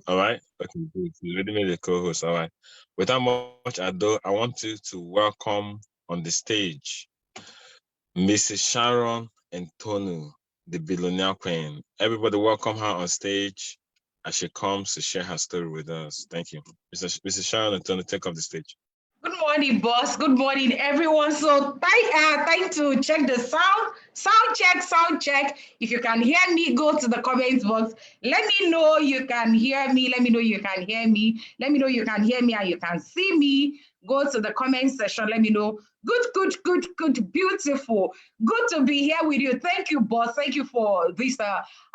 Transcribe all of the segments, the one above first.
All right. Okay, good. You already made a co-host. All right. Without much ado, I want you to welcome on the stage Mrs. Sharon and Tonu, the billionaire queen. Everybody welcome her on stage as she comes to share her story with us. Thank you. Mrs. Sharon and Tonu, take up the stage. Good morning, boss. Good morning, everyone. So, time to check the sound. Sound check. If you can hear me, go to the comments box. Let me know you can hear me. Let me know you can hear me. Let me know you can hear me and you can see me. Go to the comment section. Let me know. Good, beautiful. Good to be here with you. Thank you, boss. Thank you for this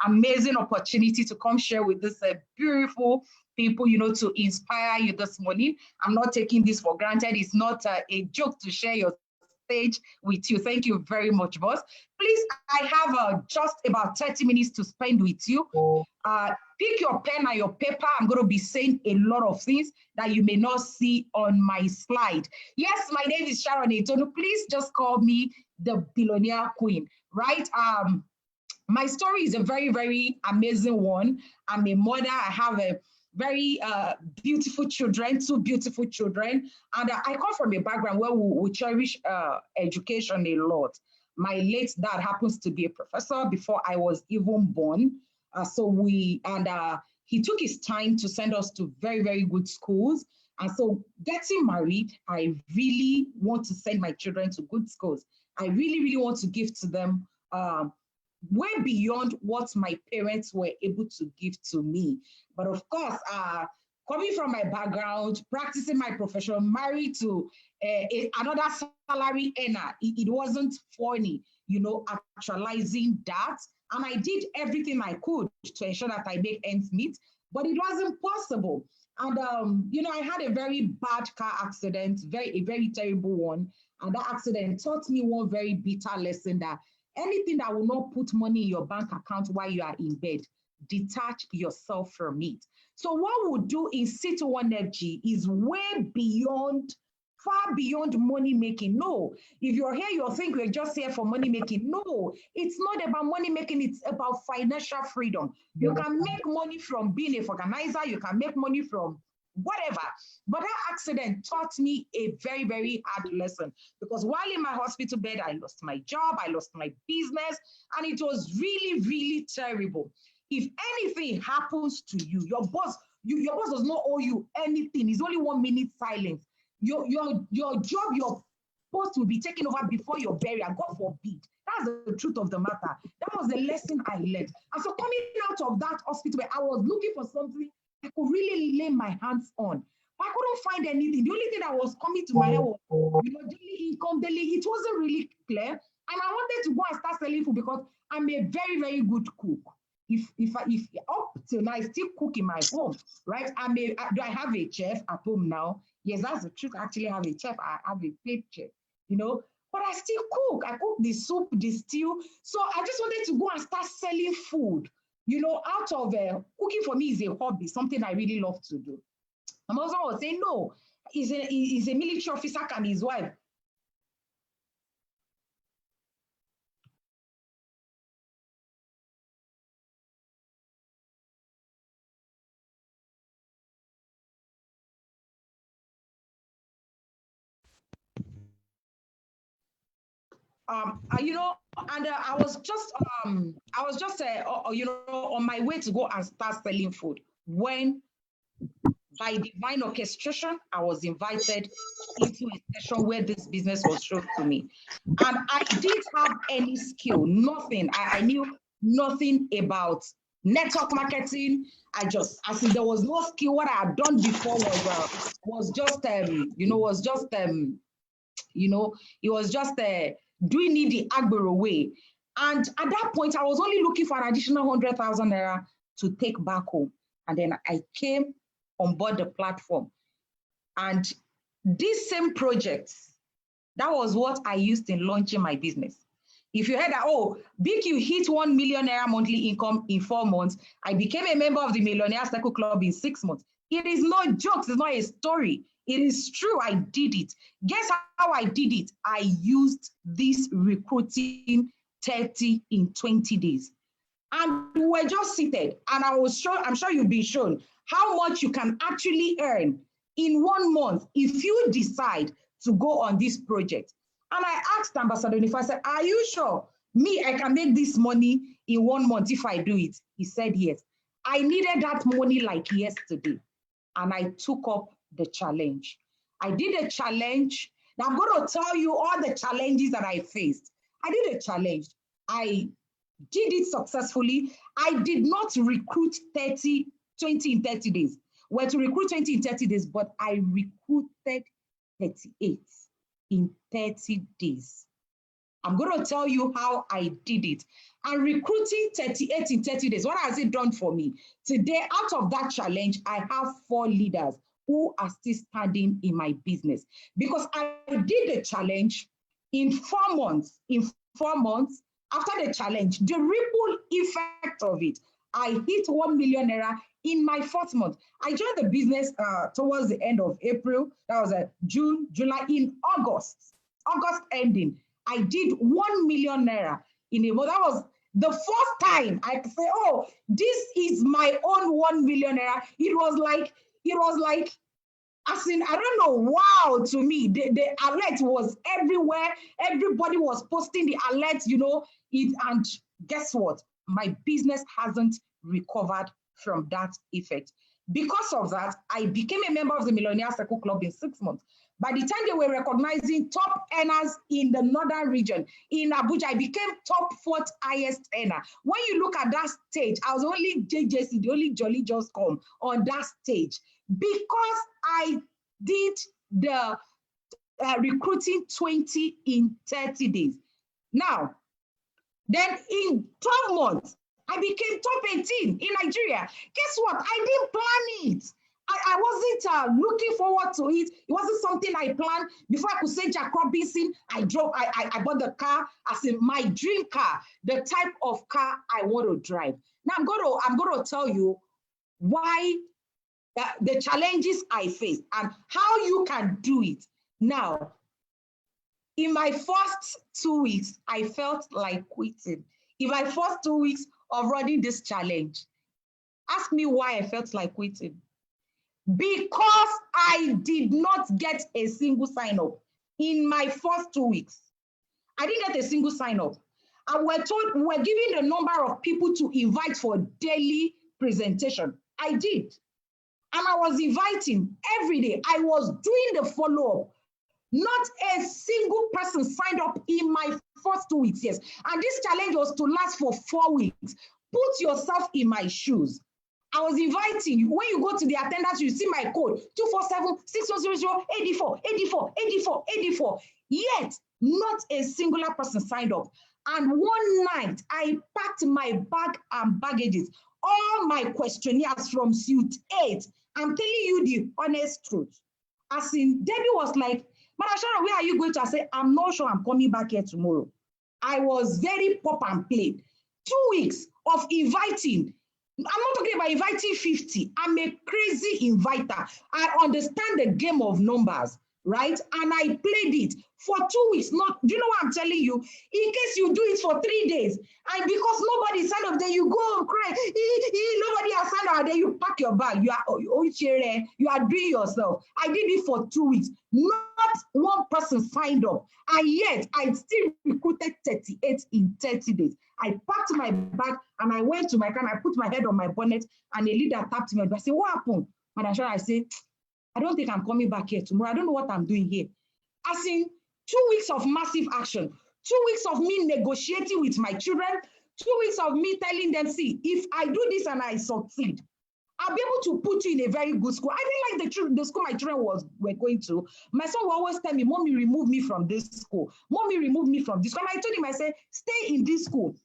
amazing opportunity to come share with this beautiful people, to inspire you this morning. I'm not taking this for granted. It's not a joke to share your stage with you. Thank you very much, boss. Please, I have just about 30 minutes to spend with you. Pick your pen and your paper. I'm going to be saying a lot of things that you may not see on my slide. Yes, my name is Sharon Etonu. Please just call me the billionaire queen, right? My story is a very, very amazing one. I'm a mother. I have a very beautiful children, 2 beautiful children. And I come from a background where we cherish education a lot. My late dad happens to be a professor before I was even born. He took his time to send us to very, very good schools. And so getting married, I really want to send my children to good schools. I really, really want to give to them way beyond what my parents were able to give to me. But of course, coming from my background, practicing my profession, married to another salary earner, it wasn't funny, actualizing that. And I did everything I could to ensure that I make ends meet, but it wasn't possible. And, I had a very bad car accident, a very terrible one. And that accident taught me one very bitter lesson, that anything that will not put money in your bank account while you are in bed, detach yourself from it. So what we'll do in City One FG is far beyond money making. No, if you're here, you'll think we're just here for money making. No, it's not about money making. It's about financial freedom. You can make money from being a organizer. You can make money from whatever. But that accident taught me a very, very hard lesson, because while in my hospital bed, I lost my job, I lost my business, and it was really, really terrible. If anything happens to you, your boss does not owe you anything. It's only 1 minute silence. Your job, your post will be taken over before your burial, God forbid. That's the truth of the matter. That was the lesson I learned. And so coming out of that hospital, I was looking for something I could really lay my hands on. But I couldn't find anything. The only thing that was coming to my head was, daily income, daily. It wasn't really clear. And I wanted to go and start selling food because I'm a very, very good cook. If up till now I still cook in my home, right? Do I have a chef at home now? Yes, that's the truth. I actually have a chef. I have a paid chef, but I still cook. I cook the soup, the stew. So I just wanted to go and start selling food. Out of cooking for me is a hobby, something I really love to do. My husband was saying, no, he's a military officer and his wife. I was just on my way to go and start selling food when, by divine orchestration, I was invited into a session where this business was shown to me. And I didn't have any skill, nothing. I knew nothing about network marketing. There was no skill. What I had done before was just doing it the Agbero way. And at that point, I was only looking for an additional 100,000 naira to take back home. And then I came on board the platform. And this same project, that was what I used in launching my business. If you heard that, BQ hit 1 million naira monthly income in 4 months, I became a member of the Millionaire Circle Club in 6 months. It is not jokes, it's not a story. It is true, I did it. Guess how I did it? I used this recruiting 30 in 20 days. And we were just seated, and I'm sure you've been shown how much you can actually earn in 1 month if you decide to go on this project. And I asked Ambassador Nifa, I said, are you sure I can make this money in 1 month if I do it? He said, yes. I needed that money like yesterday. And I took up the challenge. I did a challenge. Now I'm going to tell you all the challenges that I faced. I did a challenge. I did it successfully. I did not recruit 20 in 30 days. Well, to recruit 20 in 30 days, but I recruited 38 in 30 days. I'm going to tell you how I did it. And recruiting 38 in 30 days, what has it done for me? Today, out of that challenge, I have 4 leaders who are still standing in my business because I did the challenge in 4 months. In 4 months, after the challenge, the ripple effect of it, I hit 1 million naira in my 4th month. I joined the business towards the end of April. That was June, July. In August ending, I did 1 million naira in a month. That was the first time I could say, oh, this is my own 1 million naira. It was like, as in, I don't know, wow, to me, the alert was everywhere. Everybody was posting the alert, and guess what? My business hasn't recovered from that effect. Because of that, I became a member of the Millionaire Circle Club in 6 months. By the time they were recognizing top earners in the northern region, in Abuja, I became top 4th highest earner. When you look at that stage, I was only JJC, the only Jolly Just Come on that stage, because I did the recruiting 20 in 30 days. Now, then in 12 months, I became top 18 in Nigeria. Guess what? I didn't plan it. I wasn't looking forward to it. It wasn't something I planned. Before I could say Jack Robinson, I bought the car as in my dream car, the type of car I want to drive. Now I'm going to tell you why the challenges I faced and how you can do it. Now, in my first 2 weeks, I felt like quitting. In my first 2 weeks of running this challenge, ask me why I felt like quitting. Because I did not get a single sign up in my first 2 weeks. I didn't get a single sign up. And we're given the number of people to invite for daily presentation. I did. And I was inviting every day. I was doing the follow-up. Not a single person signed up in my first 2 weeks, yes. And this challenge was to last for 4 weeks. Put yourself in my shoes. I was inviting you. When you go to the attendance, you see my code, 247-6100-84. Yet, not a singular person signed up. And one night, I packed my bag and baggages, all my questionnaires from suite 8. I'm telling you the honest truth. As in, Debbie was like, Madam Sharon, where are you going to? I said, I'm not sure I'm coming back here tomorrow. I was very pop and play. 2 weeks of inviting. I'm not talking about inviting 50. I'm a crazy inviter. I understand the game of numbers, right? And I played it for 2 weeks. Do you know what I'm telling you? In case you do it for 3 days, and because nobody signed up, then you go and cry. Nobody has signed up, then you pack your bag. You are doing yourself. I did it for 2 weeks. Not one person signed up. And yet, I still recruited 38 in 30 days. I packed my bag and I went to my car and I put my head on my bonnet and a leader tapped me. I said, what happened? Madam Sharon, I said, I don't think I'm coming back here tomorrow. I don't know what I'm doing here. As in 2 weeks of massive action, 2 weeks of me negotiating with my children, 2 weeks of me telling them, see, if I do this and I succeed, I'll be able to put you in a very good school. I didn't like the school my children were going to. My son will always tell me, Mommy, remove me from this school. Mommy, remove me from this school. And I told him, I said, stay in this school.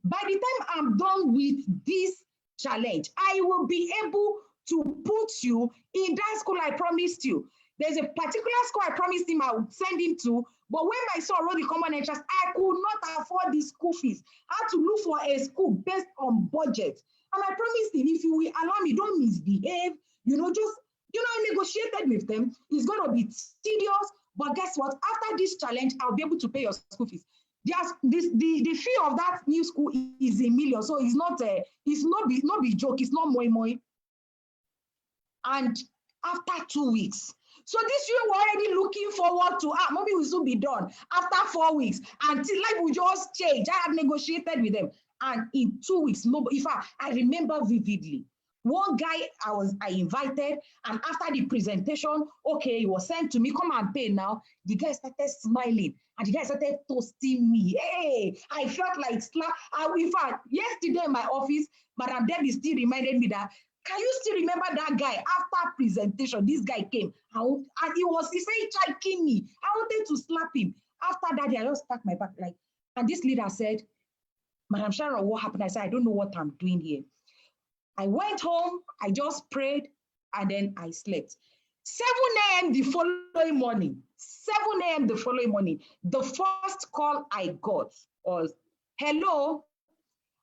By the time I'm done with this challenge, I will be able to put you in that school I promised you. There's a particular school I promised him I would send him to, but when my son wrote the common entrance, I could not afford the school fees. I had to look for a school based on budget. And I promised him, if you will allow me, don't misbehave, I negotiated with them. It's going to be tedious, but guess what? After this challenge, I'll be able to pay your school fees. Just the fee of that new school is a million, so it's not be joke, it's not moi moi. And after 2 weeks, so this year we're already looking forward to maybe we should be done after 4 weeks until life will just change. I had negotiated with them, and in 2 weeks, in fact, I remember vividly. One guy I invited, and after the presentation, okay, he was sent to me, come and pay now. The guy started smiling, and the guy started toasting me. Hey, I felt like slap. In fact, yesterday in my office, Madam Debbie still reminded me that, can you still remember that guy after presentation? This guy came and he said, "Chiking me." I wanted to slap him. After that, I just packed my back and this leader said, "Madam Sharon, what happened?" I said, "I don't know what I'm doing here." I went home, I just prayed, and then I slept. 7 a.m. the following morning, 7 a.m. the following morning, the first call I got was, "Hello,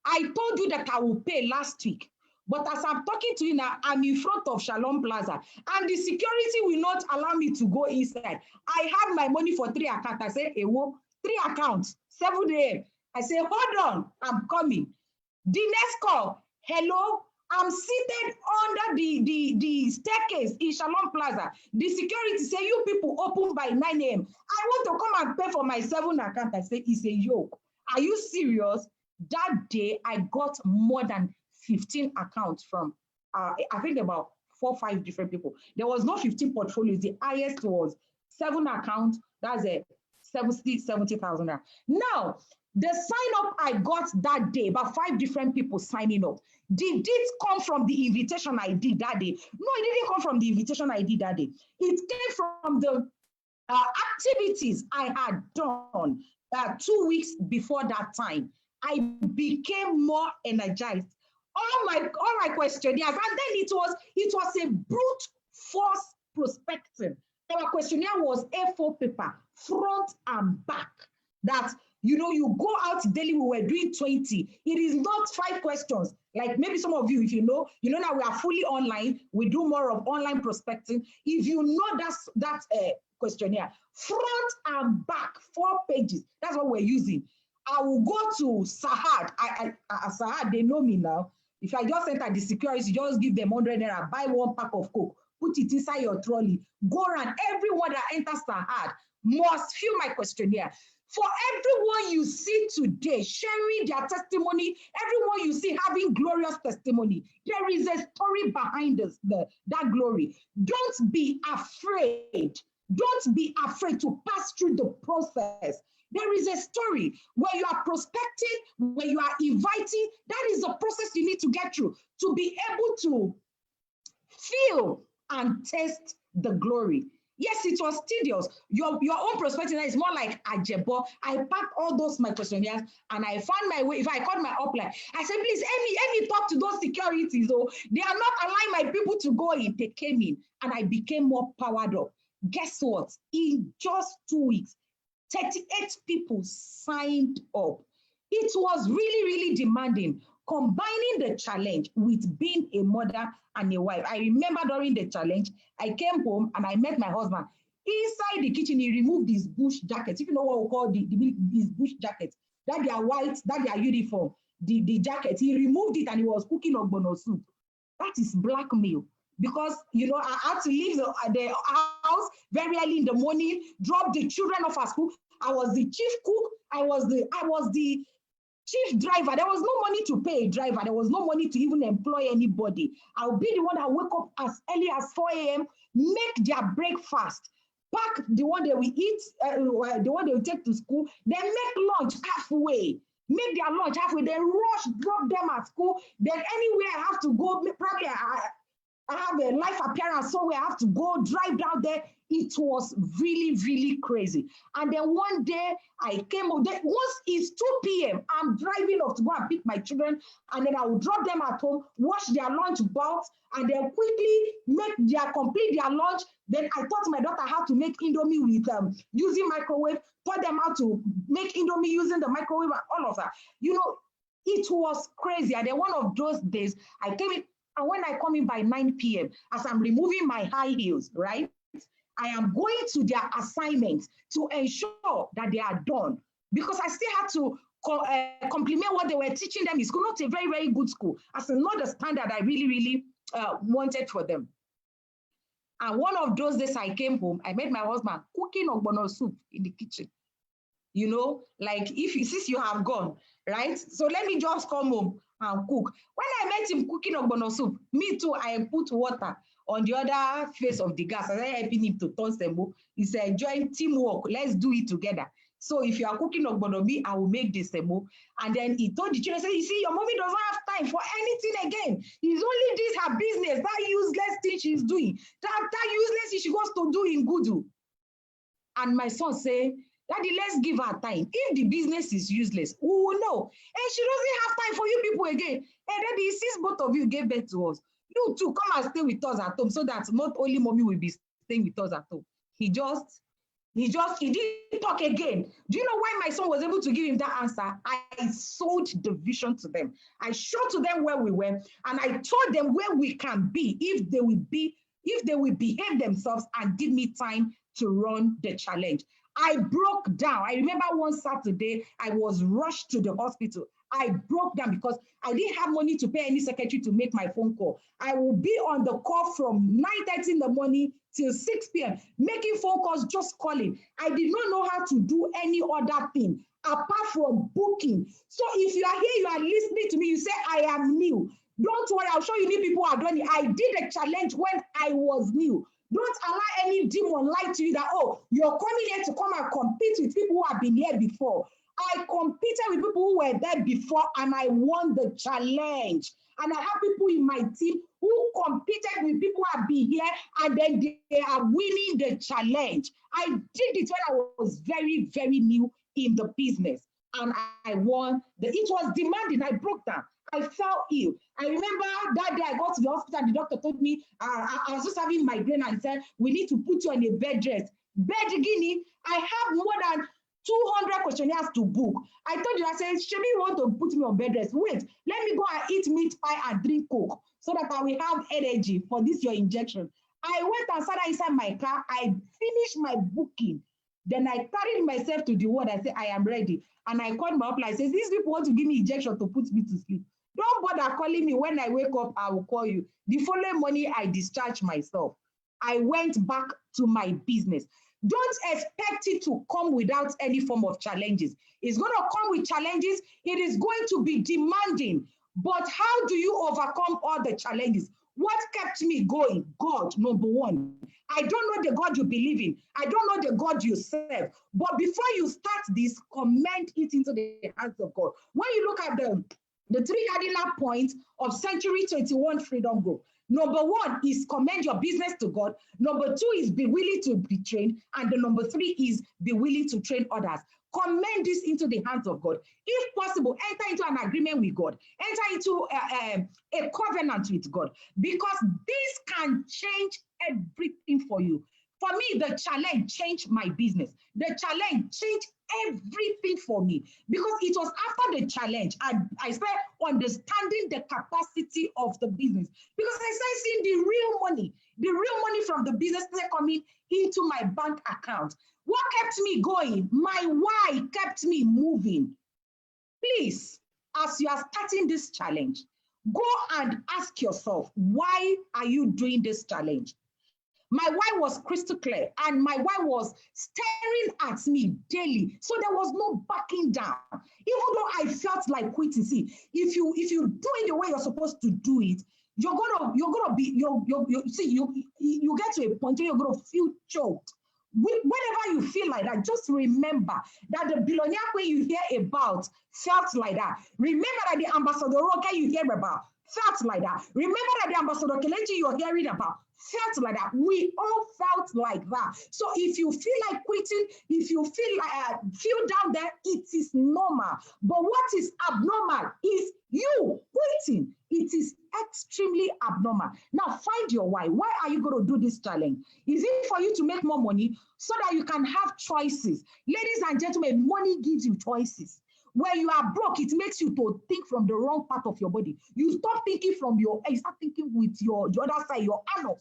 I told you that I will pay last week. But as I'm talking to you now, I'm in front of Shalom Plaza, and the security will not allow me to go inside. I have my money for 3 accounts." I say, "Ewo, 3 accounts, 7 a.m. I say, "Hold on, I'm coming." The next call, "Hello, I'm seated under the staircase in Shalom Plaza. The security say, you people open by 9 a.m. I want to come and pay for my 7 account." I say, "It's a joke. Are you serious?" That day, I got more than 15 accounts from, I think about 4 or 5 different people. There was no 15 portfolios. The highest was 7 accounts. That's a 70,000. Now, the sign up I got that day, about 5 different people signing up. Did it come from the invitation I did that day? No, it didn't come from the invitation I did that day. It came from the activities I had done 2 weeks before that time. I became more energized. All my questionnaires, and then it was a brute force prospecting. Our questionnaire was A4 paper, front and back. That you go out daily, we were doing 20. It is not 5 questions. Like maybe some of you, if you know now we are fully online. We do more of online prospecting. If you know that questionnaire, front and back, 4 pages. That's what we're using. I will go to Sahad. Sahad, they know me now. If I just enter the security, just give them 100 naira, buy 1 pack of Coke, put it inside your trolley, go around. Everyone that enters Sahad must fill my questionnaire. For everyone you see today sharing their testimony, everyone you see having glorious testimony, there is a story behind that glory. Don't be afraid. Don't be afraid to pass through the process. There is a story where you are prospecting, where you are inviting. That is the process you need to get through to be able to feel and taste the glory. Yes, it was tedious. Your own prospecting is more like ajebo. I packed all those my questionnaires and I found my way. If I called my upline, I said, "Please, let me talk to those securities. Oh, they are not allowing my people to go in." They came in and I became more powered up. Guess what? In just 2 weeks, 38 people signed up. It was really, really demanding, combining the challenge with being a mother and a wife. I remember during the challenge, I came home and I met my husband. Inside the kitchen, he removed his bush jacket. If you know what we call these bush jackets, that they are white, that they are uniform, the jacket, he removed it and he was cooking ogbono soup. That is blackmail. Because I had to leave the house very early in the morning, drop the children off at school. I was the chief cook. I was the chief driver. There was no money to pay a driver. There was no money to even employ anybody. I'll be the one that wake up as early as 4 a.m., make their breakfast, pack the one they will eat, the one they will take to school, then make lunch halfway. Make their lunch halfway, then rush, drop them at school. Then anywhere I have to go, probably I have a life appearance somewhere, I have to go drive down there. It was really, really crazy. And then one day I came home. Once it's 2 p.m., I'm driving off to go and pick my children, and then I will drop them at home, wash their lunch box, and then quickly complete their lunch. Then I taught my daughter how to make Indomie with using microwave, taught them how to make Indomie using the microwave, and all of that. It was crazy. And then one of those days, I came in, and when I come in by 9 p.m., as I'm removing my high heels, right, I am going to their assignments to ensure that they are done. because I still had to complement what they were teaching them in school. Not a very, very good school, as in not the standard I really, really wanted for them. And one of those days I came home, I met my husband cooking ogbono soup in the kitchen. You know, like since you have gone, right? So let me just come home and cook. When I met him cooking ogbono soup, me too, I put water on the other face of the gas. I started helping him to turn semo. He said, join teamwork, let's do it together. So if you are cooking ogbono, me, I will make the semo. And then he told the children, say, you see, your mommy doesn't have time for anything again. It's only this her business, that useless thing she's doing. That useless thing she wants to do in Gudu. And my son say, Daddy, let's give her time. If the business is useless, we will know. And she doesn't have time for you people again. And Daddy, since both of you gave birth to us, you two come and stay with us at home so that not only mommy will be staying with us at home. He didn't talk again. Do you know why my son was able to give him that answer? I sold the vision to them. I showed to them where we were, and I told them where we can be if they will behave themselves and give me time to run the challenge. I broke down. I remember one Saturday, I was rushed to the hospital. I broke down because I didn't have money to pay any secretary to make my phone call. I will be on the call from 9:30 in the morning till 6 p.m., making phone calls, just calling. I did not know how to do any other thing apart from booking. So if you are here, you are listening to me, you say, I am new. Don't worry, I'll show you new people who are doing it. I did a challenge when I was new. Don't allow any demon lie to you that, oh, you're coming here to come and compete with people who have been here before. I competed with people who were there before and I won the challenge. And I have people in my team who competed with people who have been here and then they are winning the challenge. I did it when I was very, very new in the business and I won. It was demanding. I broke down. I fell ill. I remember that day I got to the hospital and the doctor told me I was just having migraine and said, we need to put you on a bed rest. Bed guinea, I have more than 200 questionnaires to book. I told you, I said, Shemi, you want to put me on bed rest? Wait, let me go and eat meat pie and drink Coke so that I will have energy for this, your injection. I went and sat inside my car. I finished my booking. Then I carried myself to the ward. I said, I am ready. And I called my upline. I said, these people want to give me injection to put me to sleep. Don't bother calling me. When I wake up, I will call you. The following morning, I discharged myself. I went back to my business. Don't expect it to come without any form of challenges. It's going to come with challenges. It is going to be demanding. But how do you overcome all the challenges? What kept me going? God, number one. I don't know the God you believe in. I don't know the God you serve. But before you start this, commend it into the hands of God. When you look at the three cardinal points of Century 21 Freedom Group, number one is commend your business to God. Number two is be willing to be trained. And the number three is be willing to train others. Commend this into the hands of God. If possible, enter into an agreement with God. Enter into a covenant with God. Because this can change everything for you. For me, the challenge changed my business. The challenge changed everything for me because it was after the challenge I started understanding the capacity of the business because I started seeing the real money from the business coming into my bank account. What kept me going? My why kept me moving. Please, as you are starting this challenge, go and ask yourself, why are you doing this challenge? My why was crystal clear, and my why was staring at me daily. So there was no backing down. Even though I felt like quitting. See, if you do it the way you're supposed to do it, you're gonna be you get to a point where you're gonna feel choked. Whenever you feel like that, just remember that the billionaire when you hear about felt like that. Remember that the ambassador Roka you hear about felt like that. Remember that the ambassador Kelechi you're hearing about felt like that. We all felt like that. So if you feel like quitting, if you feel like feel down there, it is normal. But what is abnormal is you quitting. It is extremely abnormal. Now find your why. Why are you going to do this challenge? Is it for you to make more money so that you can have choices? Ladies and gentlemen, money gives you choices. When you are broke, it makes you to think from the wrong part of your body. You stop thinking from you start thinking with the other side, your anus.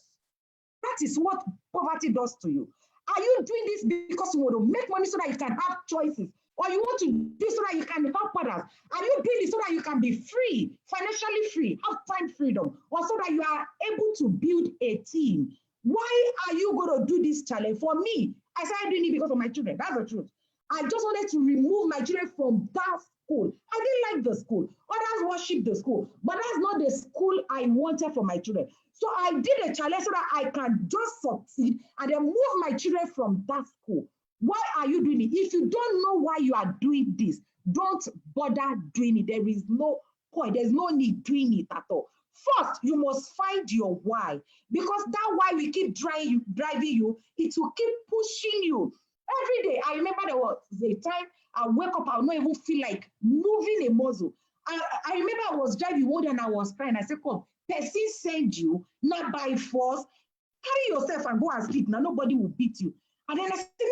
That is what poverty does to you. Are you doing this because you want to make money so that you can have choices? or you want to do so that you can help others? Are you doing it so that you can be free, financially free, have time freedom, or so that you are able to build a team? Why are you going to do this challenge? For me, I started doing it because of my children. That's the truth. I just wanted to remove my children from that school. I didn't like the school. Others worship the school, but that's not the school I wanted for my children. So I did a challenge so that I can just succeed and then move my children from that school. Why are you doing it? If you don't know why you are doing this, don't bother doing it. There is no point. There's no need doing it at all. First, you must find your why, because that why will keep driving you. It will keep pushing you. Every day, I remember there was a time I wake up, I will not even feel like moving a muscle. I remember I was driving one day and I was crying. I said, come, person send you, not by force. Carry yourself and go and sleep. Now nobody will beat you. And then I said, no.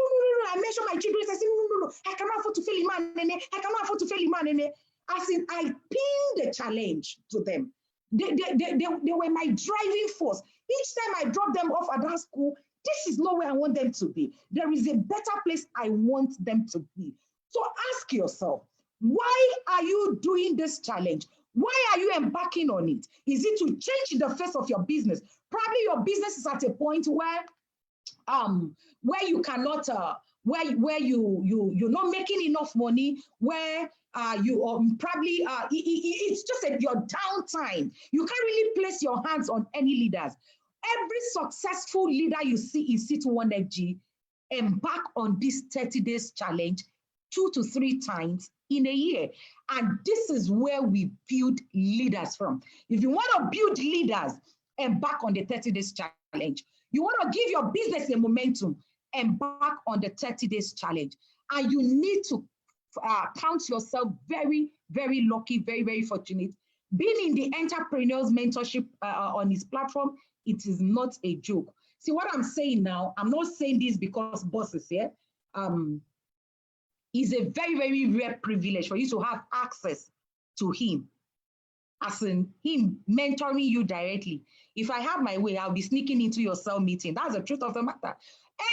I mentioned my children. I said, no. I cannot afford to fail a man, nene. I cannot afford to fail a man, nene. As in, I pinned the challenge to them. They were my driving force. Each time I drop them off at that school, this is not where I want them to be. There is a better place I want them to be. So ask yourself, why are you doing this challenge? Why are you embarking on it? Is it to change the face of your business? Probably your business is at a point where you cannot, where you're not making enough money, where you probably it's just your downtime. You can't really place your hands on any leaders. Every successful leader you see in C21FG embark on this 30 days challenge 2 to 3 times in a year. And this is where we build leaders from. If you want to build leaders, embark on the 30 days challenge. You want to give your business a momentum, embark on the 30 days challenge. And you need to count yourself very, very lucky, very, very fortunate. Being in the entrepreneurs mentorship on his platform, it is not a joke. See what I'm saying now, I'm not saying this because boss is here. It's a very, very rare privilege for you to have access to him, as in him mentoring you directly. If I have my way, I'll be sneaking into your cell meeting. That's the truth of the matter.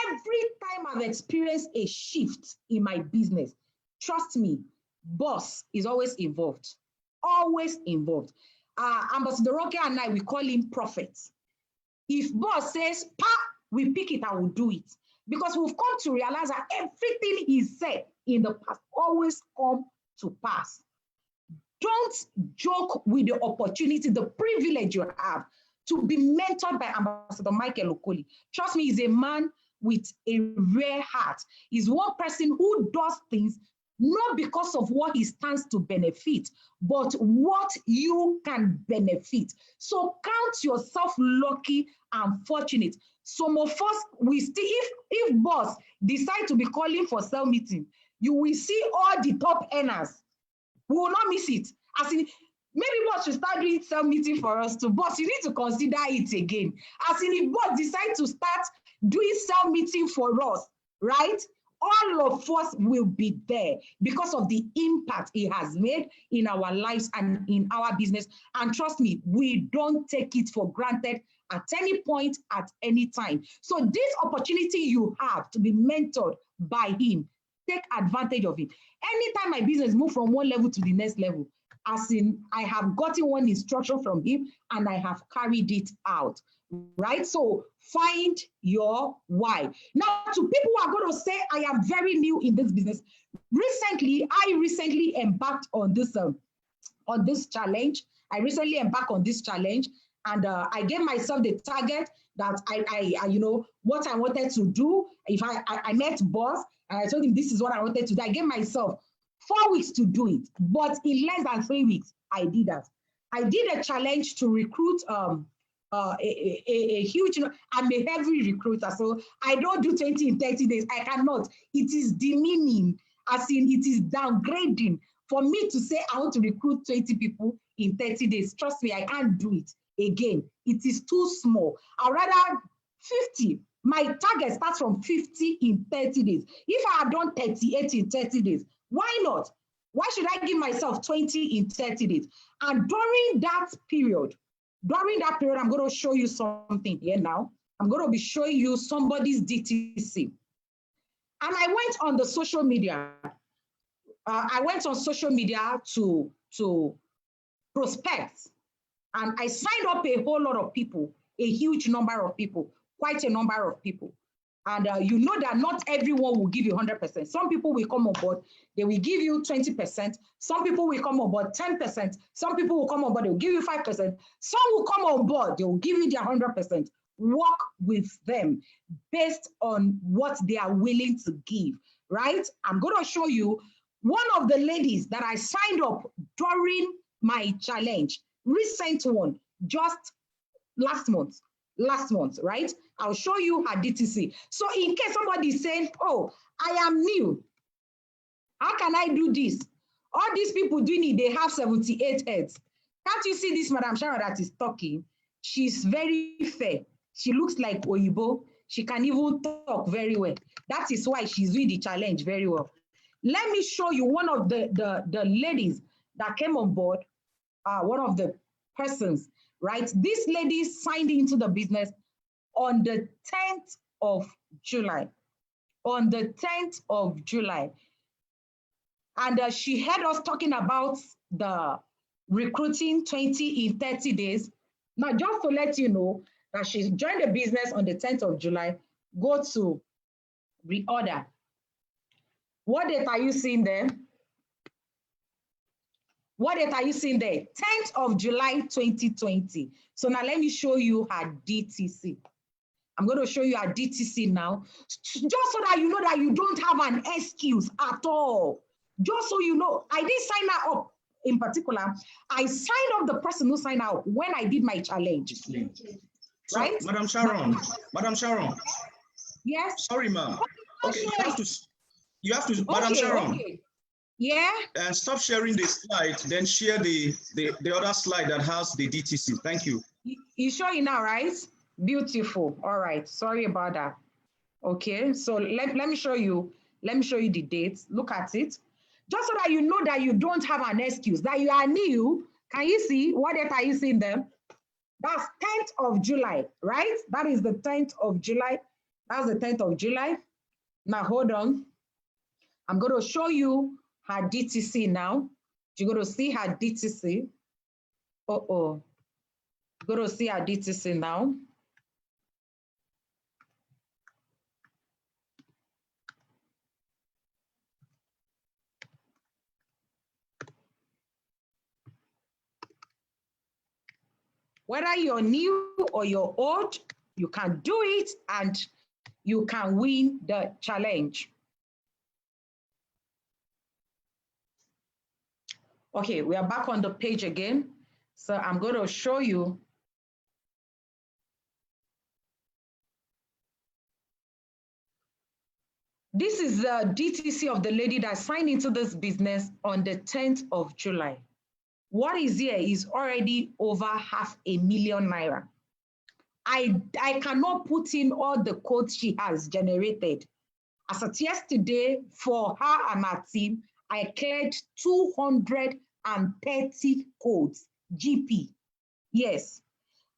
Every time I've experienced a shift in my business, trust me, boss is always involved. Always involved. Ambassador Roque and I, we call him prophets. If boss says, pa, we pick it, I will do it. Because we've come to realize that everything he said in the past always come to pass. Don't joke with the opportunity, the privilege you have to be mentored by Ambassador Michael Okoli. Trust me, he's a man with a rare heart. He's one person who does things not because of what he stands to benefit, but what you can benefit. So count yourself lucky and fortunate. Some of us, we still, if boss decide to be calling for cell meeting, you will see all the top earners. We will not miss it. As in, maybe boss should start doing cell meeting for us too. Boss, you need to consider it again. As in, if boss decide to start doing cell meeting for us, right? All of us will be there because of the impact it has made in our lives and in our business. And trust me, we don't take it for granted at any point, at any time. So this opportunity you have to be mentored by him, take advantage of it. Anytime my business moves from one level to the next level, as in I have gotten one instruction from him and I have carried it out. Right? So find your why. Now, to people who are going to say, I am very new in this business. I recently embarked on this challenge. I recently embarked on this challenge, and I gave myself the target that I what I wanted to do. If I met boss and I told him this is what I wanted to do, I gave myself 4 weeks to do it. But in less than 3 weeks, I did that. I did a challenge to recruit a huge, I'm a heavy recruiter, so I don't do 20 in 30 days. I cannot. It is demeaning, as in it is downgrading for me to say I want to recruit 20 people in 30 days. Trust me, I can't do it again. It is too small. I'd rather 50. My target starts from 50 in 30 days. If I had done 38 in 30 days, why not? Why should I give myself 20 in 30 days? And during that period, I'm going to show you something here now. I'm going to be showing you somebody's DTC. And I went on the social media I went on social media to prospect, and I signed up a whole lot of people, a huge number of people, quite a number of people. And you know that not everyone will give you 100%. Some people will come on board, they will give you 20%. Some people will come on board 10%. Some people will come on board, they will give you 5%. Some will come on board, they will give you their 100%. Work with them based on what they are willing to give, right? I'm going to show you one of the ladies that I signed up during my challenge, recent one, just last month, right? I'll show you her DTC. So in case somebody is saying, oh, I am new, how can I do this? All these people doing it, they have 78 heads. Can't you see this Madam Sharon that is talking? She's very fair. She looks like Oyibo. She can even talk very well. That is why she's doing the challenge very well. Let me show you one of the ladies that came on board, one of the persons, right? This lady signed into the business on the 10th of July. On the 10th of July. And she heard us talking about the recruiting 20 in 30 days. Now, just to let you know that she joined the business on the 10th of July, go to reorder. What date are you seeing there? What date are you seeing there? 10th of July, 2020. So now let me show you her DTC. I'm going to show you her DTC now, just so that you know that you don't have an excuse at all. Just so you know, I didn't sign her up in particular. I signed up the person who signed up when I did my challenge. So, right? Madam Sharon, Madam Sharon. Yes. Sorry, ma'am. Okay, you have to, okay, Madam Sharon. Okay. Yeah. And stop sharing the slide, then share the other slide that has the DTC. Thank you. You show it now, right? Beautiful. All right. Sorry about that. Okay. So let me show you. Let me show you the dates. Look at it. Just so that you know that you don't have an excuse, that you are new. Can you see what date are you seeing them? That's 10th of July, right? That is the 10th of July. That's the 10th of July. Now, hold on. I'm going to show you her DTC now. You're going to see her DTC. You're going to see her DTC now. Whether you're new or you're old, you can do it and you can win the challenge. Okay, we are back on the page again. So I'm going to show you. This is the DTC of the lady that signed into this business on the 10th of July. What is here is already over 500,000 naira. I cannot put in all the codes she has generated. As of yesterday, for her and her team, I cleared 230 codes, GP. Yes,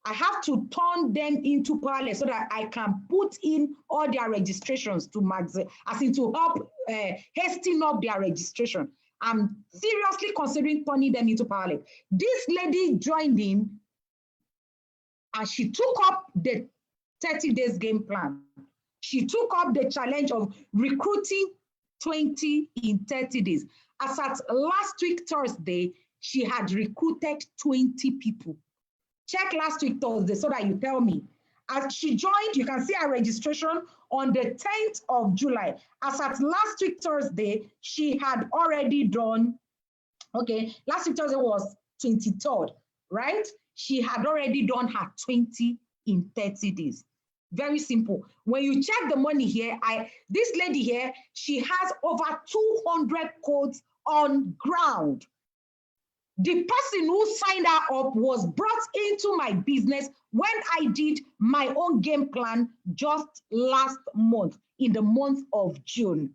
I have to turn them into parallel so that I can put in all their registrations to as in to help hasten up their registration. I'm seriously considering turning them into parallel. This lady joined in and she took up the 30 days game plan. She took up the challenge of recruiting 20 in 30 days. As at last week, Thursday, she had recruited 20 people. Check last week, Thursday, so that you tell me. As she joined, you can see her registration on the 10th of July. As at last week, Thursday, she had already done, okay, last week, Thursday was 23rd, right? She had already done her 20 in 30 days. Very simple. When you check the money here, this lady here, she has over 200 codes on ground. The person who signed her up was brought into my business when I did my own game plan just last month, in the month of June.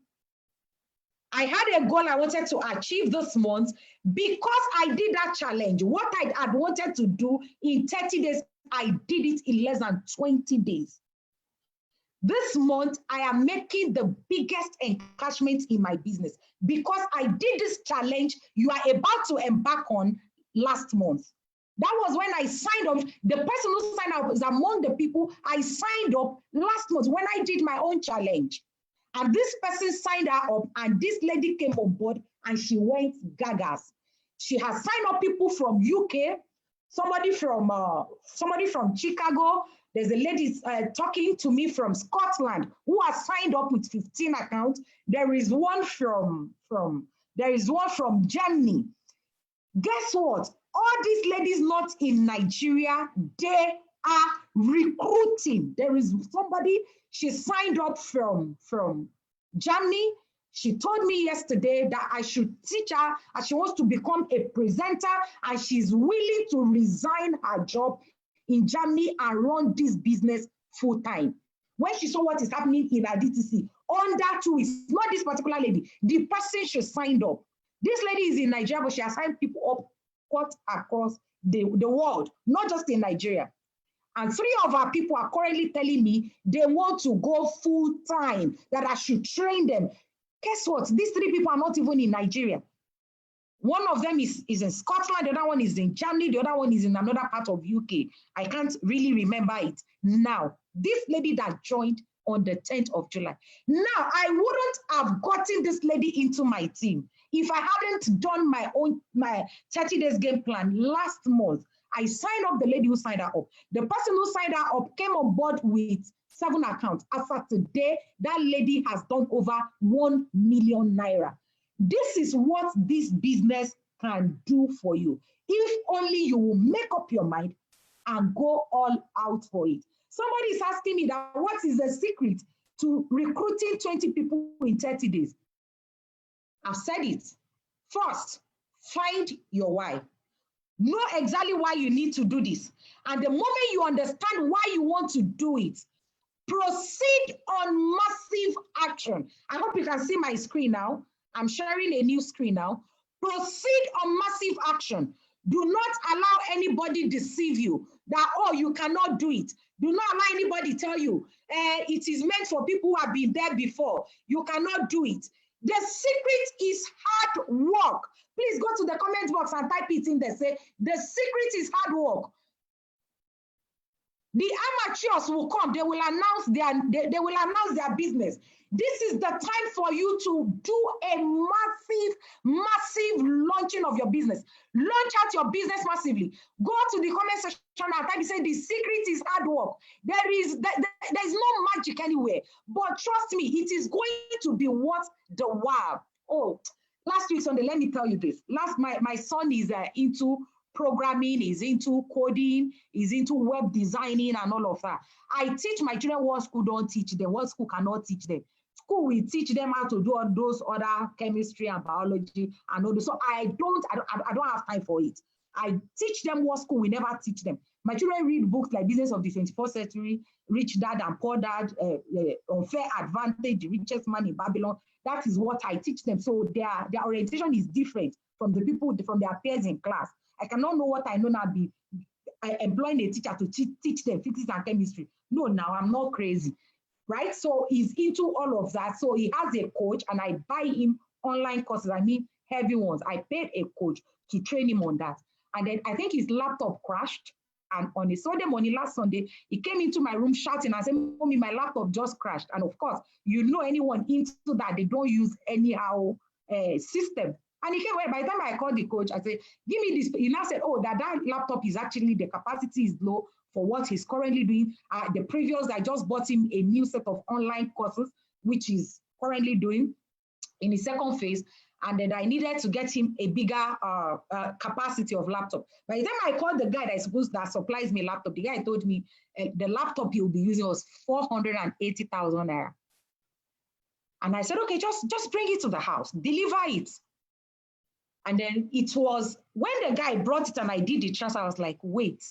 I had a goal I wanted to achieve this month because I did that challenge. What I had wanted to do in 30 days, I did it in less than 20 days. This month, I am making the biggest encashment in my business because I did this challenge you are about to embark on last month. That was when I signed up. The person who signed up is among the people I signed up last month when I did my own challenge. And this person signed her up, and this lady came on board and she went gagas. She has signed up people from UK, somebody from Chicago. There's a lady talking to me from Scotland who has signed up with 15 accounts. There is one from Germany. Guess what? All these ladies not in Nigeria, they are recruiting. There is somebody, she signed up from Germany. She told me yesterday that I should teach her, and she wants to become a presenter, and she's willing to resign her job in Germany and run this business full time. When she saw what is happening in her DTC, under 2 weeks, not this particular lady, the person she signed up. This lady is in Nigeria, but she has signed people up cut across the world, not just in Nigeria. And 3 of our people are currently telling me they want to go full time, that I should train them. Guess what? These 3 people are not even in Nigeria. One of them is in Scotland, the other one is in Germany, the other one is in another part of UK. I can't really remember it now. This lady that joined on the 10th of July. Now, I wouldn't have gotten this lady into my team if I hadn't done my 30 days game plan last month. I signed up the lady who signed her up. The person who signed her up came on board with 7 accounts. As of today, that lady has done over 1 million naira. This is what this business can do for you. If only you will make up your mind and go all out for it. Somebody is asking me that what is the secret to recruiting 20 people in 30 days? I've said it. First, find your why. Know exactly why you need to do this. And the moment you understand why you want to do it, proceed on massive action. I hope you can see my screen now. I'm sharing a new screen now. Proceed on massive action. Do not allow anybody deceive you that, oh, you cannot do it. Do not allow anybody tell you it is meant for people who have been there before. You cannot do it. The secret is hard work. Please go to the comment box and type it in there. Say, the secret is hard work. The amateurs will come. They will announce their business. This is the time for you to do a massive launching of your business. Launch out your business massively. Go to the comment section and type, say the secret is hard work. There's no magic anywhere. But trust me, it is going to be worth the while. Oh, last week Sunday, let me tell you this. My son is into programming, is into coding, is into web designing and all of that. I teach my children what school don't teach them, what school cannot teach them. School will teach them how to do all those other chemistry and biology and all those. So I don't have time for it. I teach them what school will never teach them. My children read books like Business of the 21st Century, Rich Dad and Poor Dad, Unfair Advantage, The Richest Man in Babylon. That is what I teach them. So their orientation is different from the people, from their peers in class. I cannot know what I know now, be employing a teacher to teach them physics and chemistry. No, now I'm not crazy, right? So he's into all of that. So he has a coach and I buy him online courses. I mean, heavy ones. I paid a coach to train him on that. And then I think his laptop crashed. And on a Sunday morning, last Sunday, he came into my room shouting and said, Mommy, my laptop just crashed. And of course, you know anyone into that, they don't use anyhow system. And he came away. By the time I called the coach, I said, give me this. He now said, oh, that laptop is actually, the capacity is low for what he's currently doing. The previous, I just bought him a new set of online courses, which he's currently doing in the second phase. And then I needed to get him a bigger capacity of laptop. By the time I called the guy that supplies me laptop, the guy told me the laptop he'll be using was 480,000 naira. And I said, okay, just bring it to the house, deliver it. And then it was when the guy brought it and I did the transfer, I was like, wait,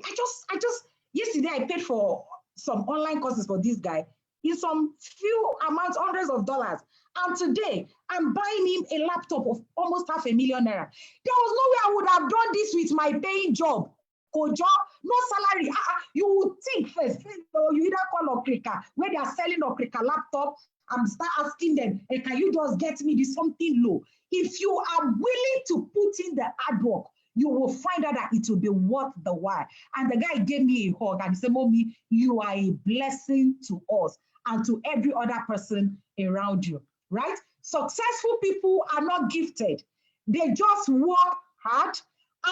I just yesterday I paid for some online courses for this guy in some few amounts, hundreds of dollars. And today I'm buying him a laptop of almost 500,000 naira. There was no way I would have done this with my paying job. Kojo, no salary. You would think first, you either call okrika, where they are selling okrika laptop, I'm start asking them, hey, can you just get me this something low? If you are willing to put in the hard work, you will find out that it will be worth the while. And the guy gave me a hug and he said, Mommy, you are a blessing to us and to every other person around you, right? Successful people are not gifted. They just work hard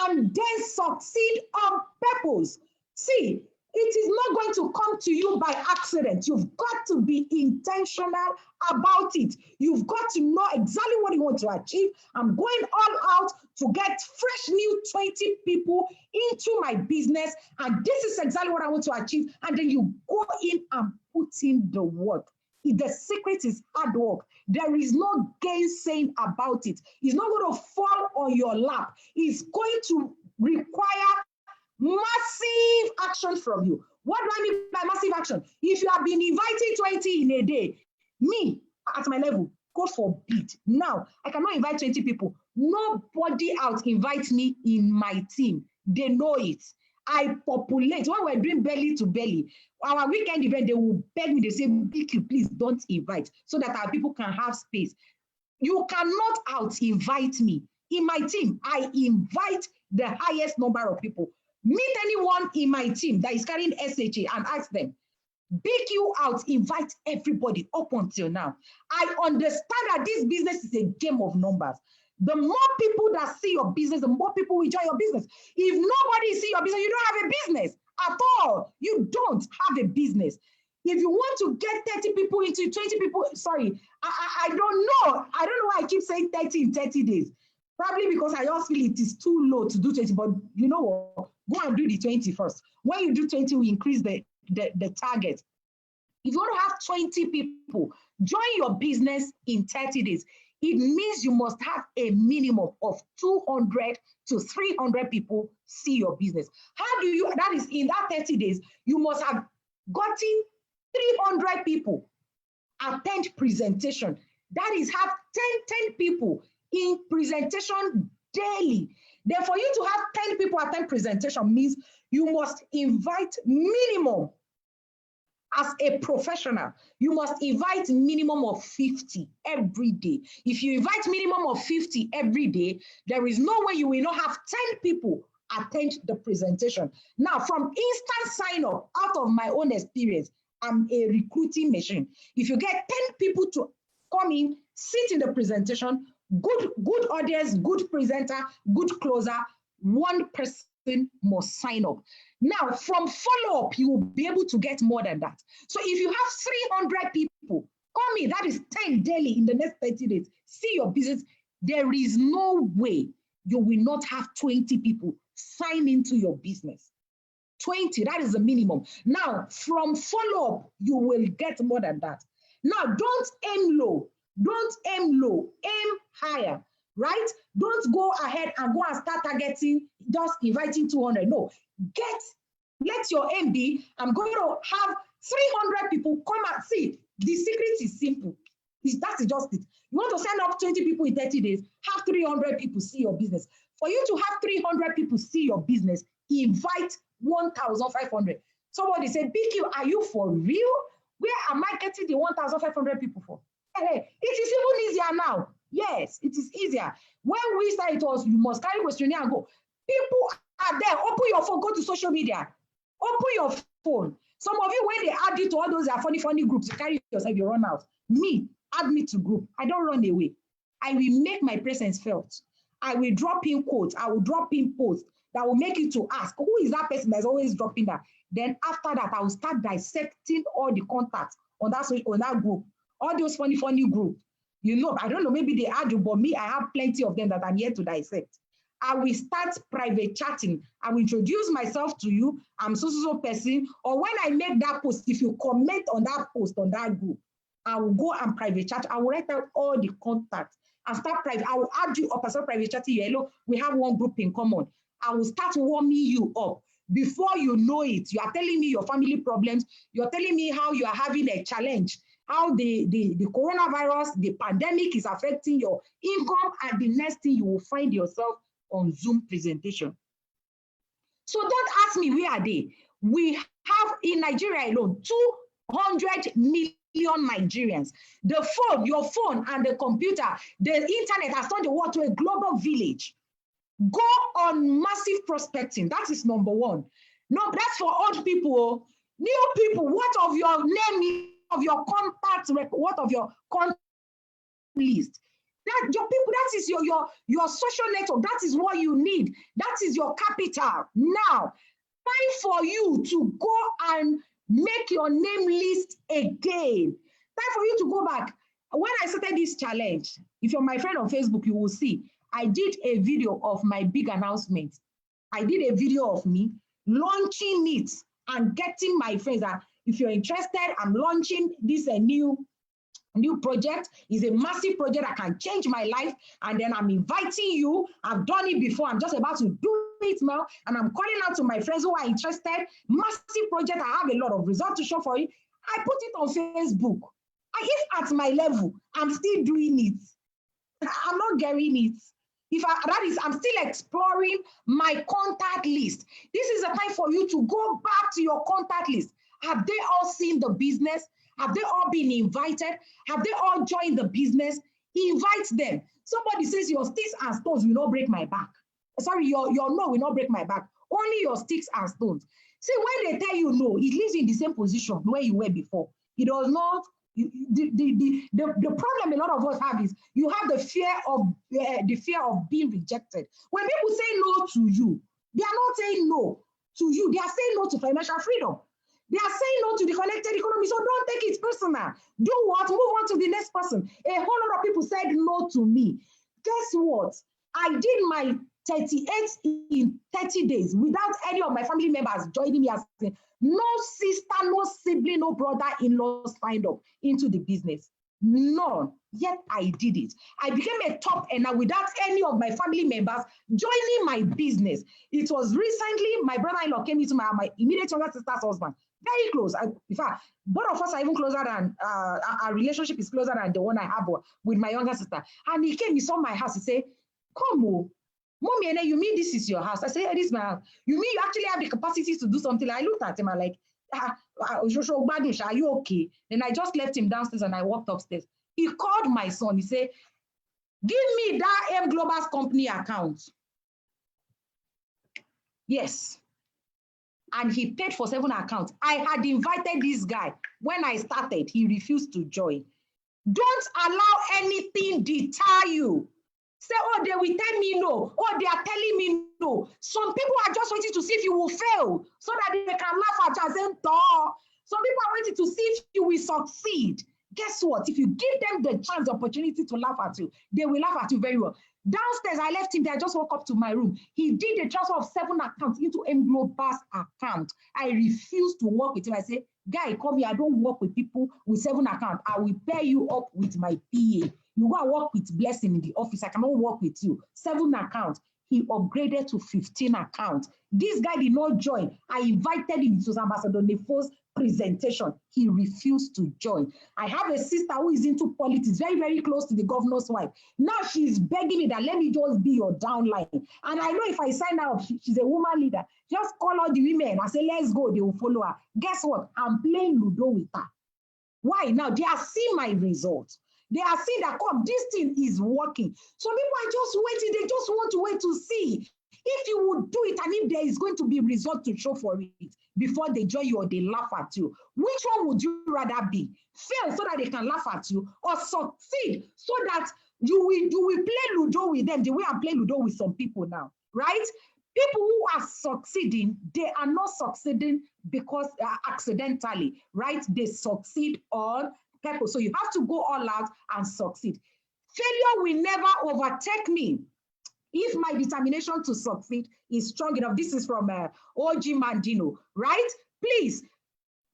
and then succeed on purpose. See, it is not going to come to you by accident. You've got to be intentional about it. You've got to know exactly what you want to achieve. I'm going all out to get fresh new 20 people into my business. And this is exactly what I want to achieve. And then you go in and put in the work. The secret is hard work. There is no gainsaying about it. It's not going to fall on your lap. It's going to require massive action from you. What do I mean by massive action? If you have been inviting 20 in a day, me at my level, God forbid. Now, I cannot invite 20 people. Nobody out invites me in my team. They know it. I populate. When we're doing belly to belly, our weekend event, they will beg me, they say, BQ, please don't invite so that our people can have space. You cannot out invite me. In my team, I invite the highest number of people. Meet anyone in my team that is carrying SHA and ask them, BQ out, invite everybody up until now. I understand that this business is a game of numbers. The more people that see your business, the more people will enjoy your business. If nobody sees your business, you don't have a business at all. You don't have a business. If you want to get 30 people into 20 people, sorry, I don't know. I don't know why I keep saying 30 in 30 days. Probably because I just feel it is too low to do 20, but you know what? Go and do the 20 first. When you do 20, we increase the target. If you want to have 20 people join your business in 30 days, it means you must have a minimum of 200 to 300 people see your business. How do you, that is in that 30 days, you must have gotten 300 people attend presentation. That is have 10 people in presentation daily. Then for you to have 10 people attend presentation means you must invite minimum, as a professional, you must invite minimum of 50 every day. If you invite minimum of 50 every day, there is no way you will not have 10 people attend the presentation. Now, from instant sign up, out of my own experience, I'm a recruiting machine. If you get 10 people to come in, sit in the presentation, good audience, good presenter, good closer, one person must sign up. Now, from follow-up, you will be able to get more than that. So if you have 300 people, come in, that is 10 daily in the next 30 days, see your business, there is no way you will not have 20 people sign into your business. 20, that is the minimum. Now, from follow-up, you will get more than that. Now, don't aim low. Don't aim low, aim higher, right? Don't go ahead and go and start targeting, just inviting 200. No, let your aim be, I'm going to have 300 people come and see. The secret is simple. That is just it. You want to sign up 20 people in 30 days, have 300 people see your business. For you to have 300 people see your business, invite 1,500. Somebody said, BQ, are you for real? Where am I getting the 1,500 people for? Hey, it is even easier now. Yes, it is easier. When we started, it was you must carry questionnaire and go. People are there. Open your phone, go to social media. Open your phone. Some of you, when they add you to all those funny groups, you carry yourself, you run out. Me, add me to group. I don't run away. I will make my presence felt. I will drop in quotes. I will drop in posts that will make you to ask, who is that person that's always dropping that? Then after that, I will start dissecting all the contacts on that group. All those funny groups, you know, I don't know, maybe they add you, but me, I have plenty of them that I'm here to dissect. I will start private chatting. I will introduce myself to you. I'm so person. Or when I make that post, if you comment on that post on that group, I will go and private chat. I will write out all the contacts. I start private. I will add you up as a private chatting. Hello, we have one group in common. I will start warming you up. Before you know it, you are telling me your family problems. You're telling me how you are having a challenge. How the coronavirus, the pandemic is affecting your income, and the next thing you will find yourself on Zoom presentation. So don't ask me where are they. We have in Nigeria alone 100 million Nigerians. The phone, your phone and the computer, the internet has turned the world to a global village. Go on massive prospecting. That is number one. No, that's for old people. New people, what of your name, of your contact record, what of your contact list? That your people, that is your social network. That is what you need. That is your capital. Now, time for you to go and make your name list again. Time for you to go back. When I started this challenge, if you're my friend on Facebook, you will see I did a video of my big announcement. I did a video of me launching it and getting my friends that if you're interested, I'm launching this new project. Is a massive project that can change my life. And then I'm inviting you. I've done it before. I'm just about to do it now. And I'm calling out to my friends who are interested. Massive project. I have a lot of results to show for it. I put it on Facebook. If at my level, I'm still doing it. I'm not getting it. I'm still exploring my contact list. This is a time for you to go back to your contact list. Have they all seen the business? Have they all been invited? Have they all joined the business? Invite them. Somebody says your sticks and stones will not break my back. Sorry, your no will not break my back. Only your sticks and stones. See, when they tell you no, it leaves you in the same position where you were before. It does not. The problem a lot of us have is you have the fear of being rejected. When people say no to you, they are not saying no to you. They are saying no to financial freedom. They are saying no to the connected economy. So don't take it personal. Do what? Move on to the next person. A whole lot of people said no to me. Guess what? I did my 38 in 30 days without any of my family members joining me as no sister, no sibling, no brother-in-law signed up into the business. None. Yet I did it. I became a top earner without any of my family members joining my business. It was recently my brother-in-law came into my immediate younger sister's husband. Very close. In fact, both of us are even closer than, our relationship is closer than the one I have with my younger sister. And he came, he saw my house, he said, come on. Mommy, you mean this is your house? I said, yeah, this is my house. You mean you actually have the capacity to do something? I looked at him, I'm like, are you okay? Then I just left him downstairs and I walked upstairs. He called my son. He said, give me that AM Global's company account. Yes. And he paid for 7 accounts. I had invited this guy. When I started, he refused to join. Don't allow anything deter you. Say, oh, they will tell me no. Oh, they are telling me no. Some people are just waiting to see if you will fail so that they can laugh at you and say, duh. Some people are waiting to see if you will succeed. Guess what? If you give them the chance, the opportunity to laugh at you, they will laugh at you very well. Downstairs, I left him there. I just woke up to my room. He did a transfer of 7 accounts into AM Global's account. I refused to work with him. I said, guy, come here. I don't work with people with 7 accounts. I will pair you up with my PA. You go and work with Blessing in the office. I cannot work with you. 7 accounts. He upgraded to 15 accounts. This guy did not join. I invited him to Ambassador Nefo's presentation. He refused to join. I have a sister who is into politics, very, very close to the governor's wife. Now she's begging me that let me just be your downline. And I know if I sign up, she's a woman leader. Just call all the women and say, let's go. They will follow her. Guess what? I'm playing Ludo with her. Why? Now they are seeing my results. They are seeing that, come, this thing is working. So people are just waiting. They just want to wait to see if you would do it and if there is going to be result to show for it before they join you or they laugh at you. Which one would you rather be? Fail so that they can laugh at you, or succeed so that you will play Ludo with them the way I'm playing Ludo with some people now, right? People who are succeeding, they are not succeeding because accidentally, right? They succeed on purpose. So you have to go all out and succeed. Failure will never overtake me if my determination to succeed is strong enough. This is from OG Mandino, right? Please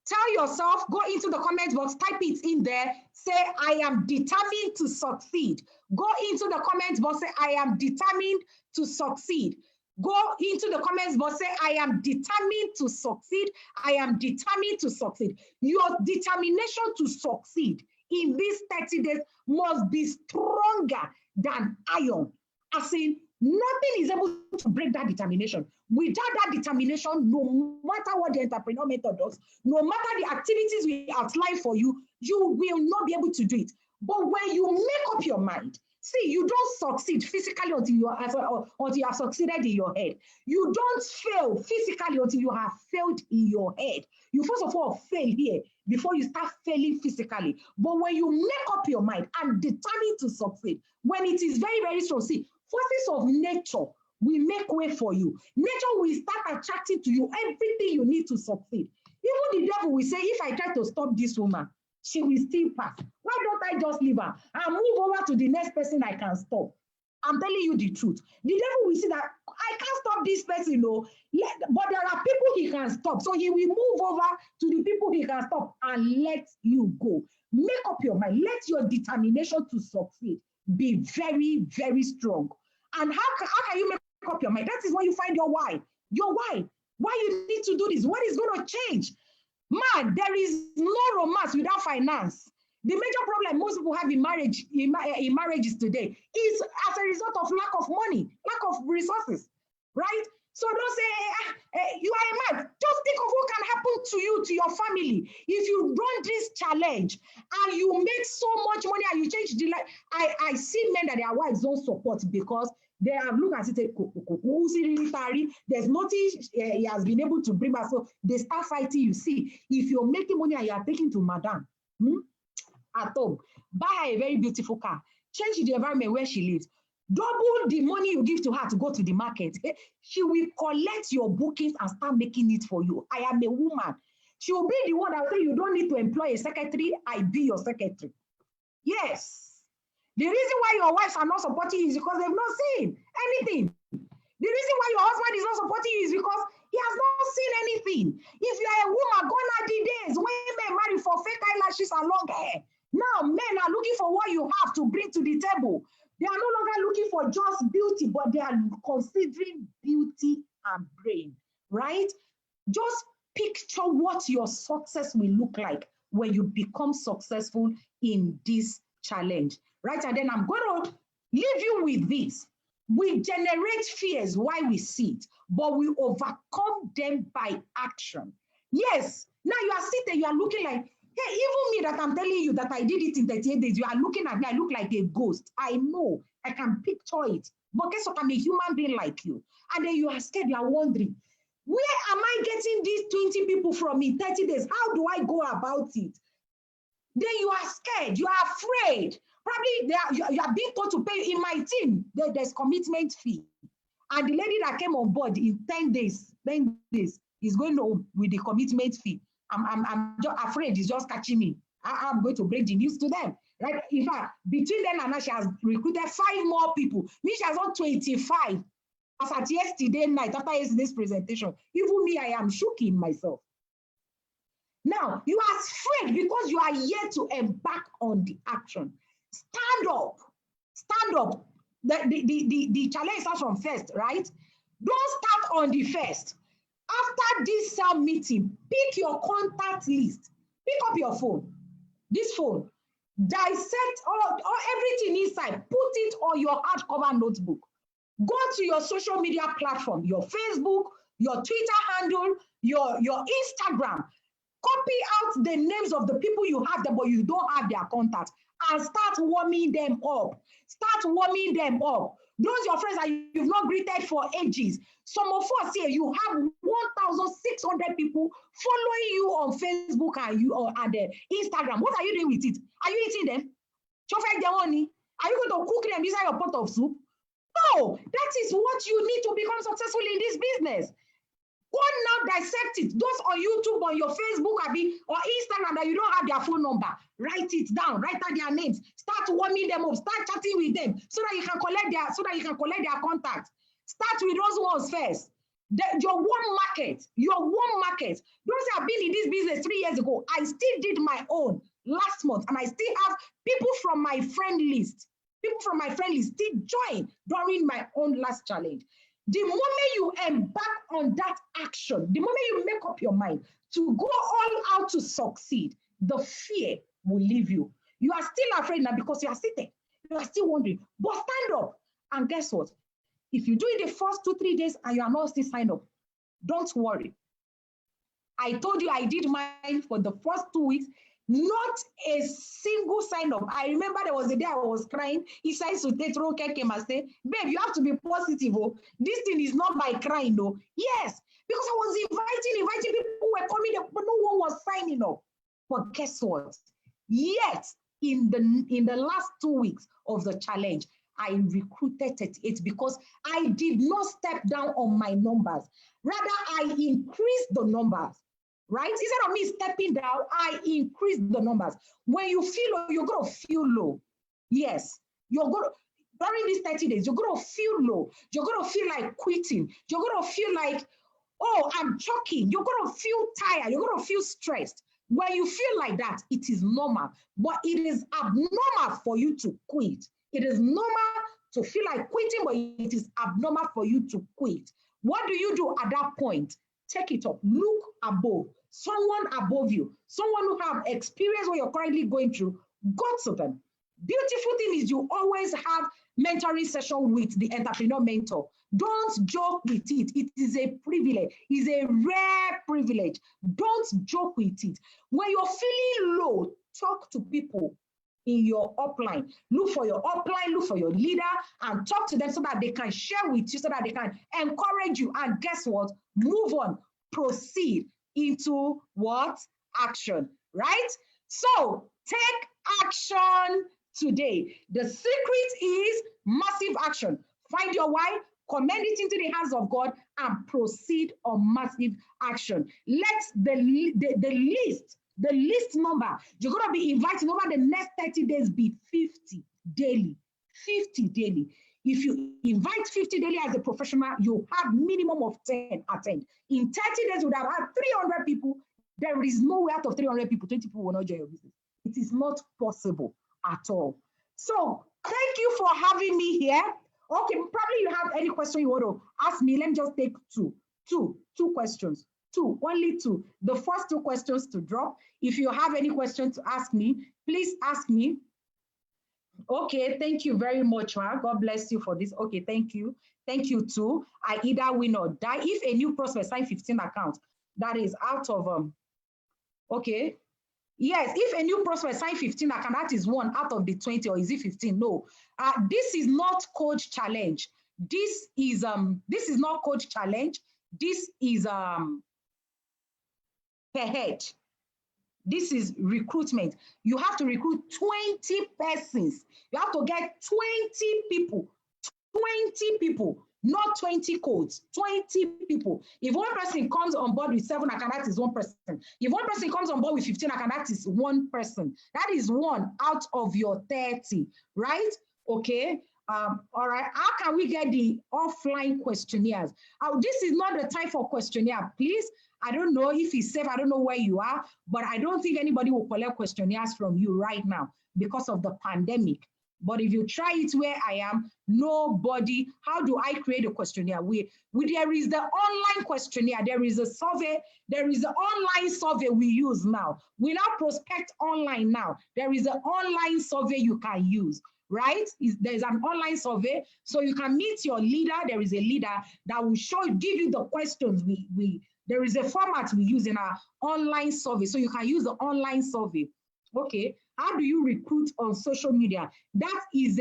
tell yourself, go into the comment box, type it in there, say, I am determined to succeed. Go into the comment box, say, I am determined to succeed. Go into the comments box, say, I am determined to succeed. I am determined to succeed. Your determination to succeed in these 30 days must be stronger than iron. As in, Nothing is able to break that determination. Without that determination, no matter what the entrepreneur method does, no matter the activities we outline for you, you will not be able to do it. But when you make up your mind, see, you don't succeed physically until you have succeeded in your head. You don't fail physically until you have failed in your head. You first of all fail here before you start failing physically. But when you make up your mind and determine to succeed, when it is very, very strong, see, forces of nature will make way for you. Nature will start attracting to you everything you need to succeed. Even the devil will say, if I try to stop this woman, she will still pass. Why don't I just leave her and move over to the next person I can stop? I'm telling you the truth. The devil will see that I can't stop this person, no. But there are people he can stop. So he will move over to the people he can stop and let you go. Make up your mind. Let your determination to succeed be very, very strong. And how can you make up your mind? That is when you find your why. Your why. Why you need to do this? What is going to change? Man, there is no romance without finance. The major problem most people have in marriages today is as a result of lack of money, lack of resources, right? So don't say, you are a man. Just think of what can happen to you, to your family. If you run this challenge and you make so much money and you change the life. I see men that their wives don't support because they have looked at it, there's nothing he has been able to bring back. So they start fighting. You see, if you're making money and you are taking to madam at home, buy her a very beautiful car, change the environment where she lives, double the money you give to her to go to the market. She will collect your bookings and start making it for you. I am a woman. She will be the one that will say you don't need to employ a secretary. I be your secretary. Yes. The reason why your wives are not supporting you is because they've not seen anything. The reason why your husband is not supporting you is because he has not seen anything. If you are a woman, gone are the days when men marry for fake eyelashes and long hair. Now men are looking for what you have to bring to the table. They are no longer looking for just beauty, but they are considering beauty and brain, right? Just picture what your success will look like when you become successful in this challenge, right? And then I'm going to leave you with this. We generate fears while we see it, but we overcome them by action. Yes, now you are sitting, you are looking like, hey, even me that I'm telling you that I did it in 38 days, you are looking at me, I look like a ghost. I know, I can picture it. But guess what? I'm a human being like you. And then you are scared, you are wondering, where am I getting these 20 people from in 30 days? How do I go about it? Then you are scared, you are afraid. Probably you are being told to pay. In my team, there's commitment fee. And the lady that came on board in 10 days is going home with the commitment fee. I'm just afraid it's just catching me. I'm going to break the news to them. Right? In fact, between then and now, she has recruited 5 more people. Me, she has done 25. As at yesterday night, after yesterday's presentation, even me, I am shocking myself. Now, you are afraid because you are yet to embark on the action. Stand up. Stand up. The challenge starts from first, right? Don't start on the first. After this cell meeting, pick your contact list. Pick up your phone. This phone. Dissect all everything inside. Put it on your hardcover notebook. Go to your social media platform, your Facebook, your Twitter handle, your Instagram. Copy out the names of the people you have there, but you don't have their contacts, and start warming them up. Start warming them up. Those your friends that you've not greeted for ages. Some of us here, you have 1,600 people following you on Facebook and Instagram. What are you doing with it? Are you eating them? Are you going to cook them inside your pot of soup? No, that is what you need to become successful in this business. Go now, dissect it. Those on YouTube, on your Facebook, or Instagram that you don't have their phone number, write it down. Write out their names. Start warming them up. Start chatting with them so that you can collect their contacts. Start with those ones first. Your warm market. Those have been in this business 3 years ago. I still did my own last month, and I still have people from my friend list. Still join during my own last challenge. The moment you embark on that action, the moment you make up your mind to go all out to succeed, the fear will leave you. You are still afraid now because you are sitting. You are still wondering, but stand up. And guess what? If you do it the first 2-3 days and you are not still signed up, don't worry. I told you I did mine for the first 2 weeks, not a single sign up. I remember there was a day I was crying. Isai Sutetro came and said, babe, you have to be positive. Oh. This thing is not by crying, though. Yes, because I was inviting people who were coming, but no one was signing up. But guess what? Yet, in the last 2 weeks of the challenge, I recruited 38 because I did not step down on my numbers. Rather, I increased the numbers. Right? Instead of me stepping down, I increase the numbers. When you feel low, you're going to feel low. Yes. You're going to, during these 30 days, you're going to feel low. You're going to feel like quitting. You're going to feel like, oh, I'm choking. You're going to feel tired. You're going to feel stressed. When you feel like that, it is normal. But it is abnormal for you to quit. It is normal to feel like quitting, but it is abnormal for you to quit. What do you do at that point? Take it up. Look above. Someone above you, someone who have experience what you're currently going through, go to them. Beautiful thing is you always have mentoring session with the entrepreneur mentor. Don't joke with it. It is a privilege. It's a rare privilege. Don't joke with it. When you're feeling low, talk to people in your upline. Look for your upline, look for your leader, and talk to them so that they can share with you, so that they can encourage you. And guess what? Move on. Proceed into what? Action, right? So take action today. The secret is massive action. Find your why, commend it into the hands of God, and proceed on massive action. Let the least number you're going to be inviting over the next 30 days be 50 daily. 50 daily. If you invite 50 daily as a professional, you have minimum of 10 attend. In 30 days, you would have had 300 people. There is no way out of 300 people, 20 people will not join your business. It is not possible at all. So thank you for having me here. Okay, probably you have any question you want to ask me. Let me just take two questions. Only two. The first 2 questions to drop. If you have any questions to ask me, please ask me. Okay, thank you very much, ma. God bless you for this. Okay, thank you. Thank you too. I either win or die. If a new prospect sign 15 accounts, that is out of okay. Yes, if a new prospect sign 15 account, that is 1 out of the 20, or is it 15? No. This is not coach challenge. This is not coach challenge. This is per head. This is recruitment. You have to recruit 20 persons. You have to get 20 people. 20 people, not 20 codes. 20 people. If one person comes on board with 7 accounts, that is 1 person. If one person comes on board with 15 accounts, that is 1 person. That is 1 out of your 30, right? Okay. All right. How can we get the offline questionnaires? This is not the time for questionnaire, please. I don't know if it's safe. I don't know where you are, but I don't think anybody will collect questionnaires from you right now because of the pandemic. But if you try it where I am, nobody. How do I create a questionnaire? There is the online questionnaire. There is a survey. There is an online survey we use now. We now prospect online now. There is an online survey you can use. Right? There's an online survey, so you can meet your leader. There is a leader that will give you the questions. There is a format we use in our online survey, so you can use the online survey. Okay, how do you recruit on social media? That is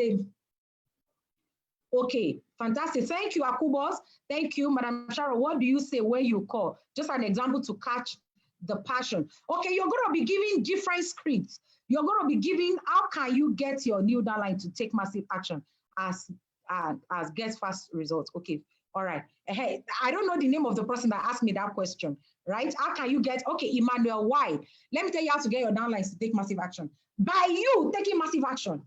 okay, fantastic. Thank you, Akubos. Thank you, Madam Sharon. What do you say when you call? Just an example to catch the passion. Okay, you're going to be giving different scripts. You're going to be giving, how can you get your new downline to take massive action as get fast results? Okay, all right. Hey, I don't know the name of the person that asked me that question, right? How can you get, okay, Emmanuel, why? Let me tell you how to get your downlines to take massive action. By you taking massive action.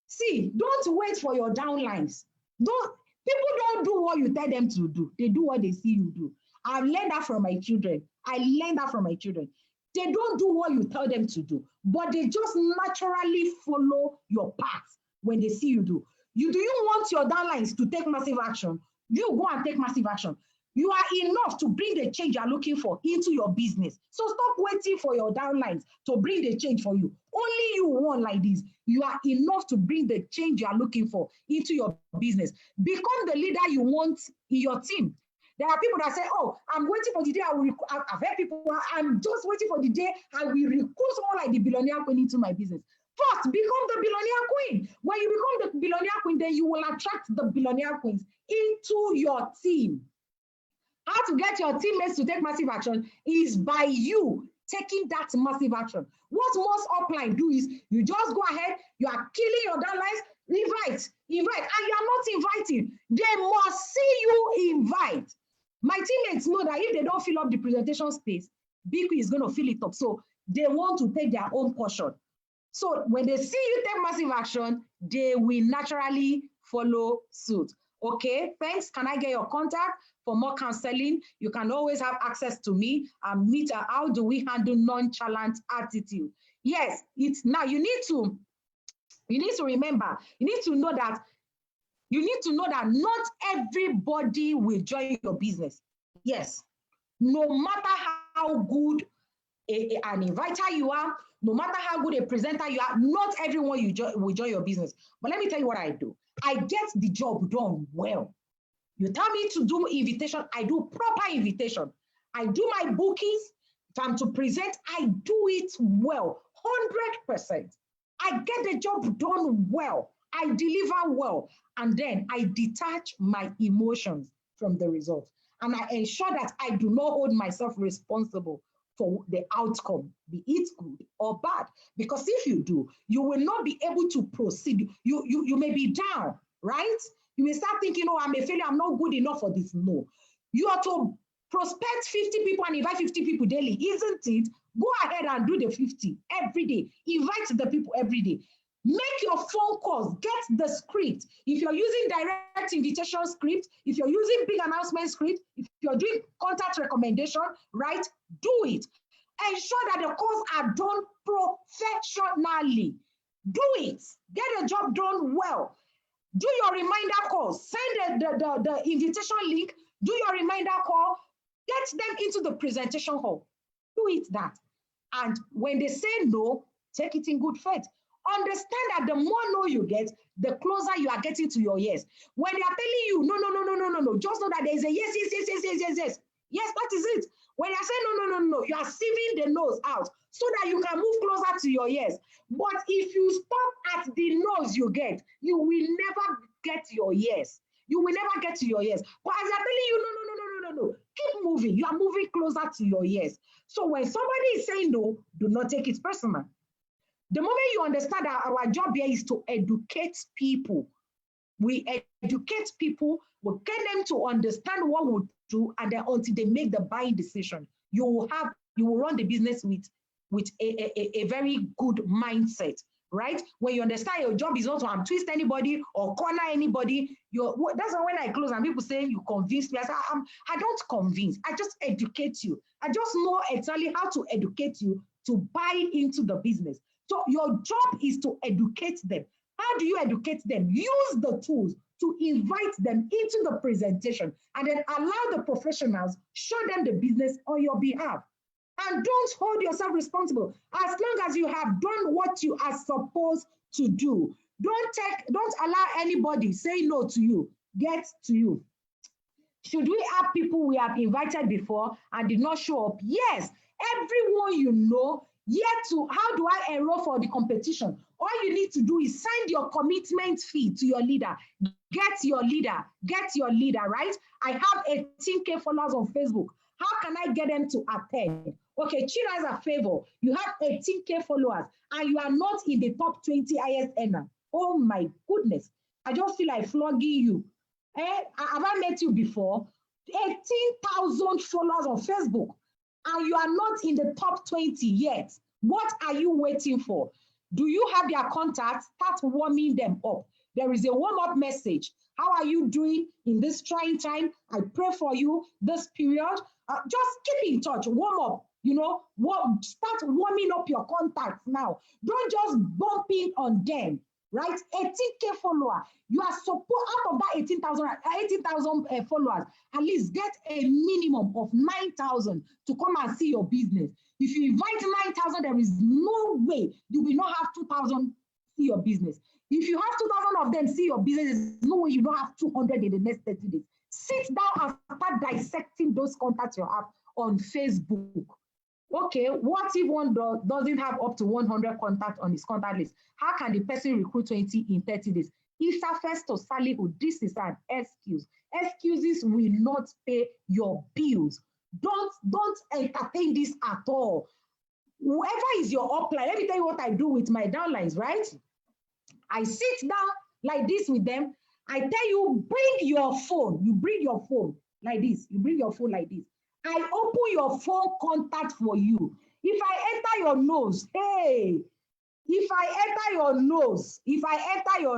See, don't wait for your downlines. People don't do what you tell them to do. They do what they see you do. I've learned that from my children. They don't do what you tell them to do, but they just naturally follow your path when they see you do. Do you want your downlines to take massive action? You go and take massive action. You are enough to bring the change you are looking for into your business. So stop waiting for your downlines to bring the change for you. Only you want like this. You are enough to bring the change you are looking for into your business. Become the leader you want in your team. There are people that say, oh, I'm waiting for the day I will recruit. I've heard people, I'm just waiting for the day I will recruit someone like the billionaire queen into my business. First, become the billionaire queen. When you become the billionaire queen, then you will attract the billionaire queens into your team. How to get your teammates to take massive action is by you taking that massive action. What most upline do is you just go ahead, you are killing your downlines, invite, and you are not inviting. They must see you invite. My teammates know that if they don't fill up the presentation space, BQ is going to fill it up. So they want to take their own portion. So when they see you take massive action, they will naturally follow suit. Okay, thanks. Can I get your contact for more counseling? You can always have access to me and meet. How do we handle nonchalant attitude? Yes, it's now you need to remember, you need to know that not everybody will join your business. Yes, no matter how good an inviter you are, no matter how good a presenter you are, not everyone will join your business. But let me tell you what I do. I get the job done well. You tell me to do invitation, I do proper invitation. I do my bookings. If I'm to present, I do it well, 100%. I get the job done well. I deliver well. And then I detach my emotions from the results. And I ensure that I do not hold myself responsible for the outcome, be it good or bad. Because if you do, you will not be able to proceed. You may be down, right? You may start thinking, oh, I'm a failure, I'm not good enough for this. No. You are to prospect 50 people and invite 50 people daily, isn't it? Go ahead and do the 50 every day. Invite the people every day. Make your phone calls, get the script. If you're using direct invitation script, if you're using big announcement script, if you're doing contact recommendation, right, do it. Ensure that the calls are done professionally. Do it. Get the job done well. Do your reminder calls. Send the invitation link. Do your reminder call. Get them into the presentation hall. Do it that. And when they say no, take it in good faith. Understand that the more no you get, the closer you are getting to your yes. When they are telling you, no, just know that there is a yes. Yes, that is it. When they are saying no, you are sieving the no's out so that you can move closer to your yes. But if you stop at the no's you get, you will never get your yes. You will never get to your yes. But as they are telling you, no, keep moving. You are moving closer to your yes. So when somebody is saying no, do not take it personal. The moment you understand that our job here is to educate people, we educate people, we get them to understand what we do, and then until they make the buying decision, you will run the business with a very good mindset, right? When you understand your job is not to twist anybody or corner anybody, that's when I close and people say you convince me. I say, I don't convince, I just educate you. I just know exactly how to educate you to buy into the business. So your job is to educate them. How do you educate them? Use the tools to invite them into the presentation and then allow the professionals, show them the business on your behalf. And don't hold yourself responsible. As long as you have done what you are supposed to do, don't allow anybody say no to you, get to you. Should we have people we have invited before and did not show up? Yes, everyone you know. Yet to how do I enroll for the competition? All you need to do is send your commitment fee to your leader. Get your leader, right? I have 18K followers on Facebook. How can I get them to attend? Okay, Chira is a favor. You have 18K followers and you are not in the top 20 highest earner. Oh my goodness. I just feel like flogging you. Have I met you before? 18,000 followers on Facebook. And you are not in the top 20 yet. What are you waiting for? Do you have their contacts? Start warming them up. There is a warm-up message. How are you doing in this trying time? I pray for you this period. Just keep in touch, warm up, start warming up your contacts now. Don't just bump in on them. right? 18K follower. You are supposed, out of that 18,000 followers, at least get a minimum of 9,000 to come and see your business. If you invite 9,000, there is no way you will not have 2,000 see your business. If you have 2,000 of them see your business, there's no way you don't have 200 in the next 30 days. Sit down and start dissecting those contacts you have on Facebook. Okay, what if one doesn't have up to 100 contacts on his contact list? How can the person recruit 20 in 30 days? Isa Festo Salihu, this is an excuse. Excuses will not pay your bills. Don't entertain this at all. Whoever is your upline, let me tell you what I do with my downlines, right? I sit down like this with them. I tell you, bring your phone. You bring your phone like this. You bring your phone like this. I open your phone contact for you. If I enter your nose, hey, if I enter your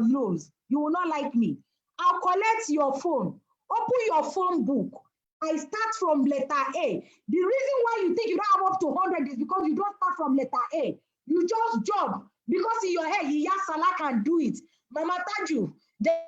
nose, you will not like me. I'll collect your phone. Open your phone book. I start from letter A. The reason why you think you don't have up to 100 is because you don't start from letter A. You just jump because in your head, Iya Salah can do it. Mama Taju, then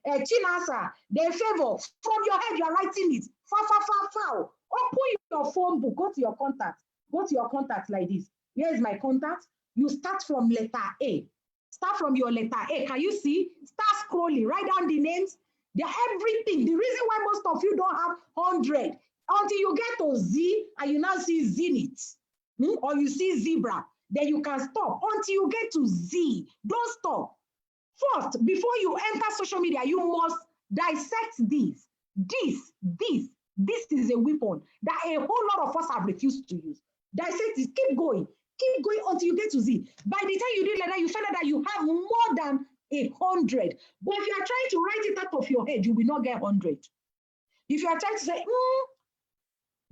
Chinasa, then Favor. From your head, you are writing it. Foul. Open your phone book. Go to your contacts. Go to your contacts like this. Here is my contact. You start from letter A. Start from your letter A. Can you see? Start scrolling. Write down the names. They're everything. The reason why most of you don't have 100 until you get to Z and you now see Zenith or you see Zebra, then you can stop until you get to Z. Don't stop. First, before you enter social media, you must dissect this. This is a weapon that a whole lot of us have refused to use. Dissect it. Keep going until you get to Z. By the time you do like that, you find out that you have more than 100. But if you are trying to write it out of your head, you will not get 100. If you are trying to say,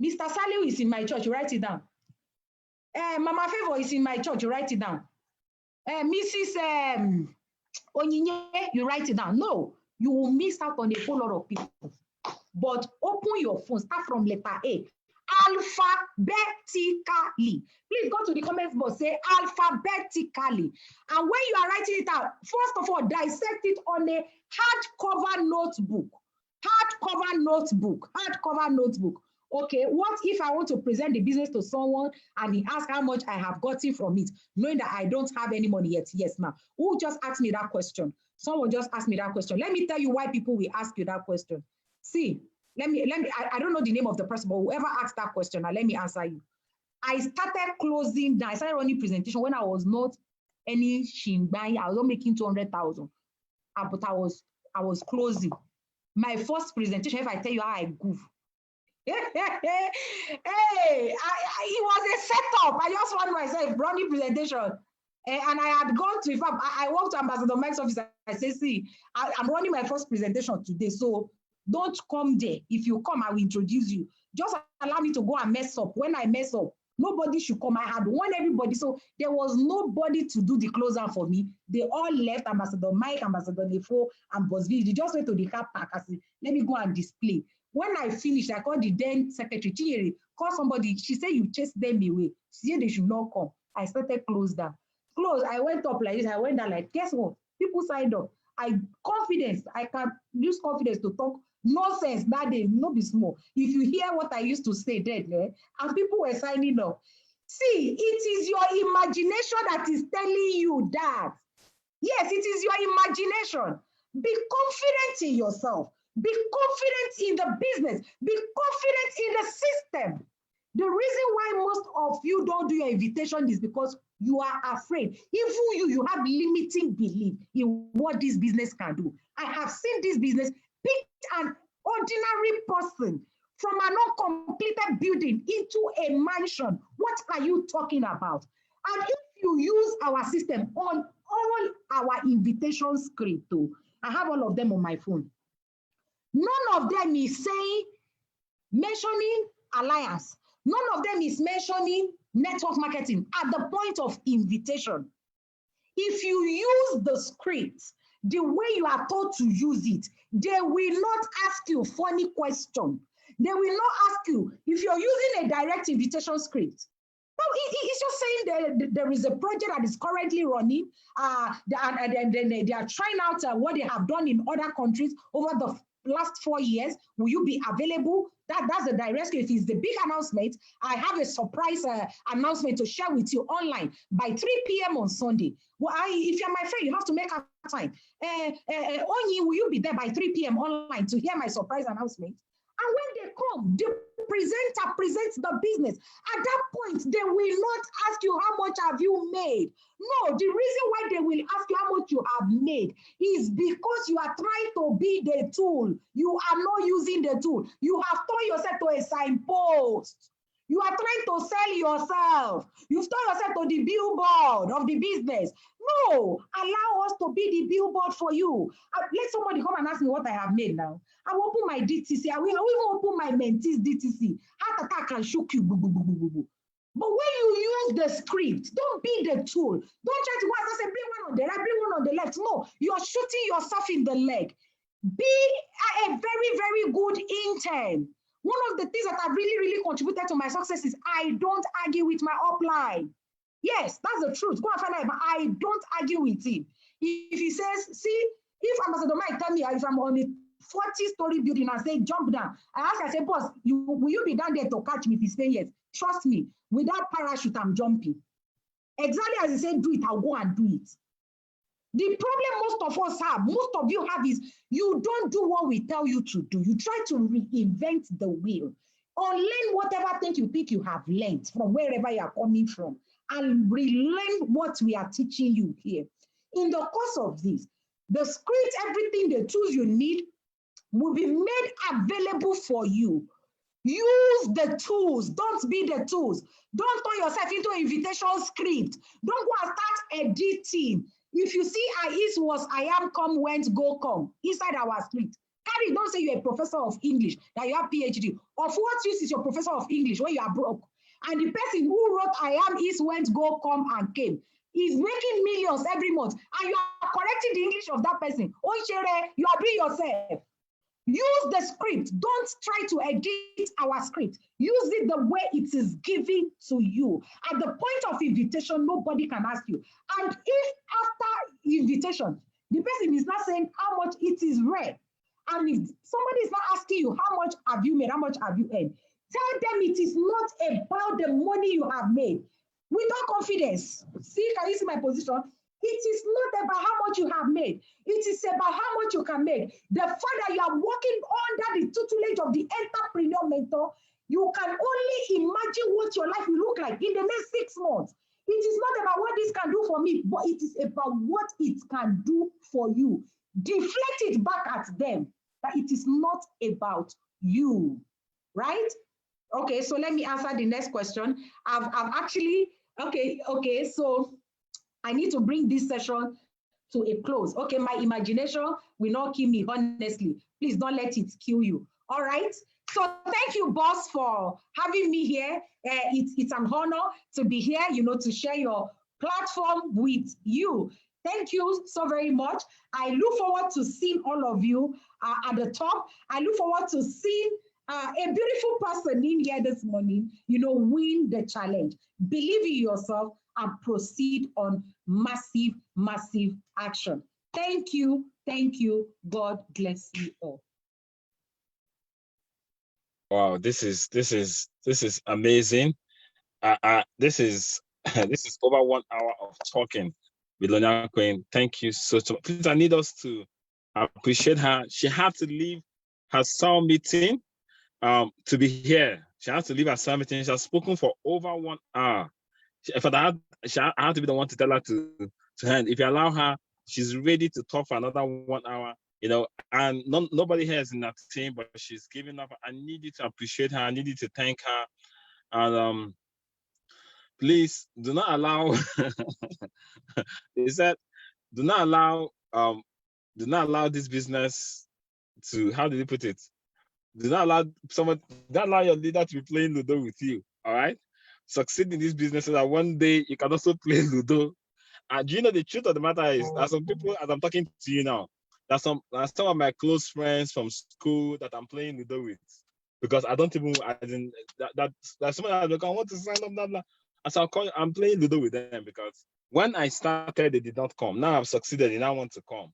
Mr. Saliu is in my church, you write it down. Mama Favor is in my church, you write it down. Mrs. Onyinye, you write it down. No, you will miss out on a whole lot of people. But open your phone, start from letter A. Alphabetically. Please go to the comments box, say alphabetically. And when you are writing it out, first of all, dissect it on a hardcover notebook. Hardcover notebook. Okay, what if I want to present the business to someone and he asks how much I have gotten from it, knowing that I don't have any money yet? Yes, ma'am. Who just asked me that question? Someone just asked me that question. Let me tell you why people will ask you that question. See, I don't know the name of the person, but whoever asked that question, now let me answer you. I started closing down. I started running presentation when I was not any shingbai. I was not making 200,000, but I was closing. My first presentation, if I tell you how I goof, it was a setup. I just found myself running presentation. And I had gone to, in fact, I walked to Ambassador Mike's office. I said, see, I'm running my first presentation today, so don't come there. If you come, I will introduce you. Just allow me to go and mess up. When I mess up, nobody should come. I had won everybody, so there was nobody to do the closer for me. They all left, Ambassador Mike, Ambassador Lefo, and Bosville. They just went to the car park. I said, let me go and display. When I finished, I called the then secretary, Chinyere, call somebody. She said, you chased them away. She said they should not come. I started close down. Close, I went up like this, I went down like, guess what? People signed up. I can use confidence to talk nonsense that day, no be small. If you hear what I used to say then, and people were signing up. See, it is your imagination that is telling you that. Yes, it is your imagination. Be confident in yourself. Be confident in the business. Be confident in the system. The reason why most of you don't do your invitation is because you are afraid. Even you have limiting belief in what this business can do. I have seen this business pick an ordinary person from an uncompleted building into a mansion. What are you talking about? And if you use our system on all our invitation script, too, I have all of them on my phone. None of them is saying, mentioning alliance. None of them is mentioning network marketing at the point of invitation. If you use the script the way you are told to use it, they will not ask you funny question. They will not ask you, if you're using a direct invitation script, No, it's just saying that there is a project that is currently running, and they are trying out what they have done in other countries over the last 4 years. Will you be available? That's the direct. If it's the big announcement, I have a surprise announcement to share with you online by 3 p.m. on Sunday. Well, if you're my friend, you have to make a time. Onyi, will you be there by 3 p.m. online to hear my surprise announcement? And when they come, the presenter presents the business. At that point, they will not ask you how much have you made. No, the reason why they will ask you how much you have made is because you are trying to be the tool. You are not using the tool. You have turned yourself to a signpost. You are trying to sell yourself. You've turned yourself to the billboard of the business. No, allow us to be the billboard for you. Let somebody come and ask me what I have made now. I will open my DTC. I will even open my mentee's DTC. Heart attack can shock you. Boo, boo, boo, boo, boo. But when you use the script, don't be the tool. Don't try to go and say, bring one on the right, bring one on the left. No, you're shooting yourself in the leg. Be a very, very good intern. One of the things that have really, really contributed to my success is I don't argue with my upline. Yes, that's the truth. Go and find out, but I don't argue with him. If he says, see, if Ambassador Mike tell me if I'm on a 40-story building and say, jump down, I say, boss, will you be down there to catch me if he's saying yes? Trust me, without parachute, I'm jumping. Exactly as he said, do it, I'll go and do it. The problem most of us have, most of you have is you don't do what we tell you to do. You try to reinvent the wheel. Unlearn whatever thing you think you have learned from wherever you are coming from and relearn what we are teaching you here. In the course of this, the script, everything, the tools you need will be made available for you. Use the tools. Don't be the tools. Don't turn yourself into an invitation script. Don't go and start editing. If you see Ais was I am come, went, go, come inside our script. Carry, don't say you're a professor of English, that you have PhD. Of what use is your professor of English when you are broke? And the person who wrote I am, is, went, go, come, and came is making millions every month. And you are correcting the English of that person. Oh, Shere, you are doing yourself. Use the script. Don't try to edit our script. Use it the way it is given to you. At the point of invitation, nobody can ask you. And if after invitation, the person is not saying how much it is rare, and if somebody is not asking you how much have you made, how much have you earned, tell them it is not about the money you have made. Without confidence. See, can you see my position? It is not about how much you have made. It is about how much you can make. The fact that you are working under the tutelage of the entrepreneur mentor, you can only imagine what your life will look like in the next 6 months. It is not about what this can do for me, but it is about what it can do for you. Deflect it back at them, that it is not about you, right? Okay, so let me answer the next question. I've actually, okay, so I need to bring this session to a close. Okay, my imagination will not kill me, honestly. Please don't let it kill you. All right. So thank you, boss, for having me here. It's an honor to be here, to share your platform with you. Thank you so very much. I look forward to seeing all of you at the top. I look forward to seeing a beautiful person in here this morning, win the challenge. Believe in yourself and proceed on massive, massive action. Thank you. Thank you. God bless you all. Wow, this is amazing. This is over 1 hour of talking with Lonia Queen. Thank you so much. Please, I need us to appreciate her. She had to leave her sound meeting to be here. She had to leave her sound meeting. She has spoken for over 1 hour. If I had to be the one to tell her to hand. If you allow her, she's ready to talk for another 1 hour. And nobody here is in that team, but she's giving up. I need you to appreciate her. I need you to thank her. And please do not allow. He said, do not allow this business to. How did he put it? Do not allow your leader to be playing Ludo with you. All right. Succeed in this business so that one day you can also play Ludo. And the truth of the matter is that some people, as I'm talking to you now, that's some of my close friends from school that I'm playing Ludo with, because I don't even, that's someone that I want to sign up, blah, blah. As I'm playing Ludo with them because when I started, they did not come. Now I've succeeded, they now want to come.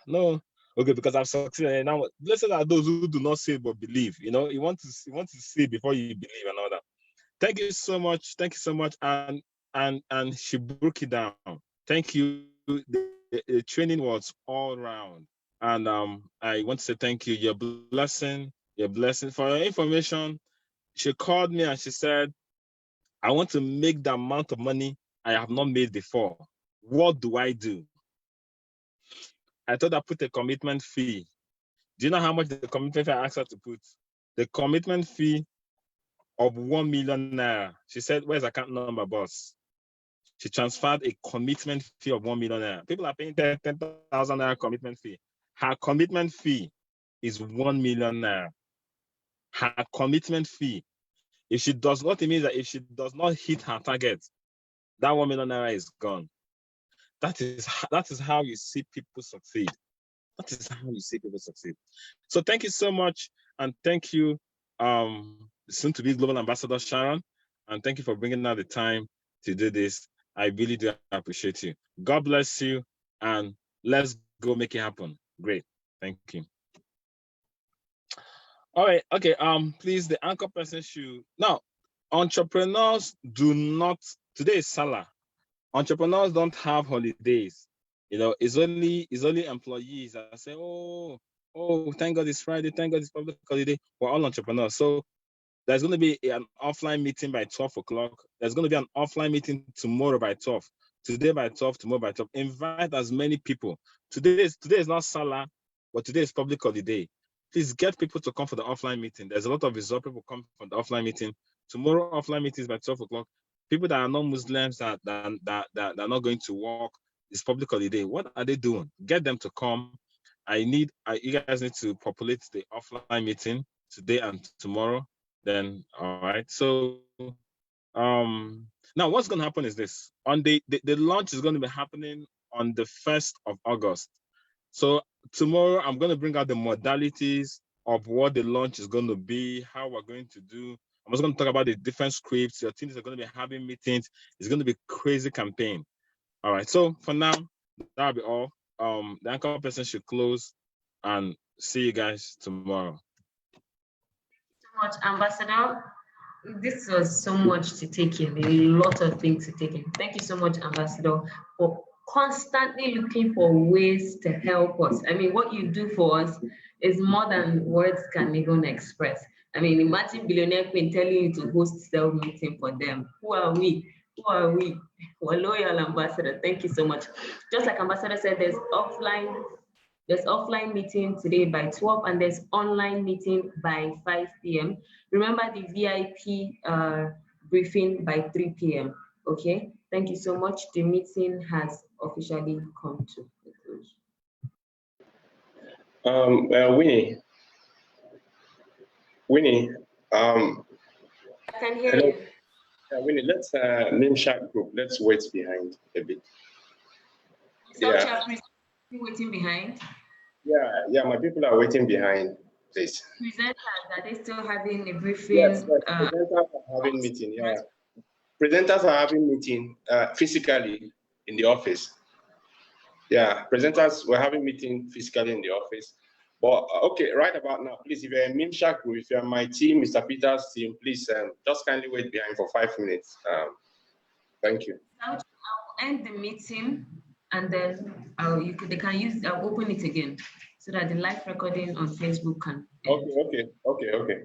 No, okay, because I've succeeded. And now, blessed are those who do not see but believe. You know, you want to see before you believe and all that. Thank you so much. Thank you so much. And she broke it down. Thank you. The training was all round. And I want to say thank you. Your blessing. For your information, she called me and she said, I want to make the amount of money I have not made before. What do I do? I told her put a commitment fee. Do you know how much the commitment fee I asked her to put? The commitment fee of 1 million naira. She said, where's account number, boss? She transferred a commitment fee of 1 million naira. People are paying 10,000 naira commitment fee. Her commitment fee is 1 million naira. Her commitment fee. If she does not, it means that if she does not hit her target, that 1 million naira is gone. That is how you see people succeed. That is how you see people succeed. So thank you so much, and thank you, soon to be Global Ambassador Sharon, and thank you for bringing out the time to do this. I really do appreciate you. God bless you, and let's go make it happen. Great, thank you. All right, okay. Please, the anchor person should now. Entrepreneurs do not. Today is Salah. Entrepreneurs don't have holidays. You know, it's only employees that say, oh, thank God it's Friday, thank God it's public holiday. We're all entrepreneurs. So there's going to be an offline meeting by 12 o'clock. There's going to be an offline meeting tomorrow by 12. Today by 12, tomorrow by 12. Invite as many people. Today is not Salah, but today is public holiday. Please get people to come for the offline meeting. There's a lot of result people come for the offline meeting. Tomorrow offline meeting is by 12 o'clock. People that are not Muslims that are not going to work, it's public holiday. What are they doing? Get them to come. You guys need to populate the offline meeting today and tomorrow. Then all right. So now what's going to happen is this. On the launch is going to be happening on the 1st of August. So tomorrow I'm going to bring out the modalities of what the launch is going to be, how we're going to do. I'm also going to talk about the different scripts. Your teams are going to be having meetings. It's going to be a crazy campaign. All right. So for now, that'll be all. The anchor person should close, and see you guys tomorrow. So much, Ambassador. This was so much to take in, a lot of things to take in. Thank you so much, Ambassador, for constantly looking for ways to help us. I mean, what you do for us is more than words can even express. I mean, imagine Billionaire Queen telling you to host self-meeting for them. Who are we? Who are we? We're loyal, Ambassador. Thank you so much. Just like Ambassador said, there's offline meeting today by 12, and there's online meeting by 5 p.m. Remember the VIP briefing by 3 p.m. Okay, thank you so much. The meeting has officially come to a close. Winnie, I can hear hello. you. Winnie, let's name Shark Group. Let's wait behind a bit. Waiting behind? Yeah, my people are waiting behind, please. Presenters, are they still having a briefing? Yes, presenters are having meeting, yeah. Presenters are having meeting physically in the office. Yeah, presenters were having meeting physically in the office. But okay, right about now, please, if you're in Mimshark Group, if you're my team, Mr. Peter's team, please just kindly wait behind for 5 minutes. Thank you. I'll end the meeting, and then I'll open it again so that the live recording on Facebook can end. Okay.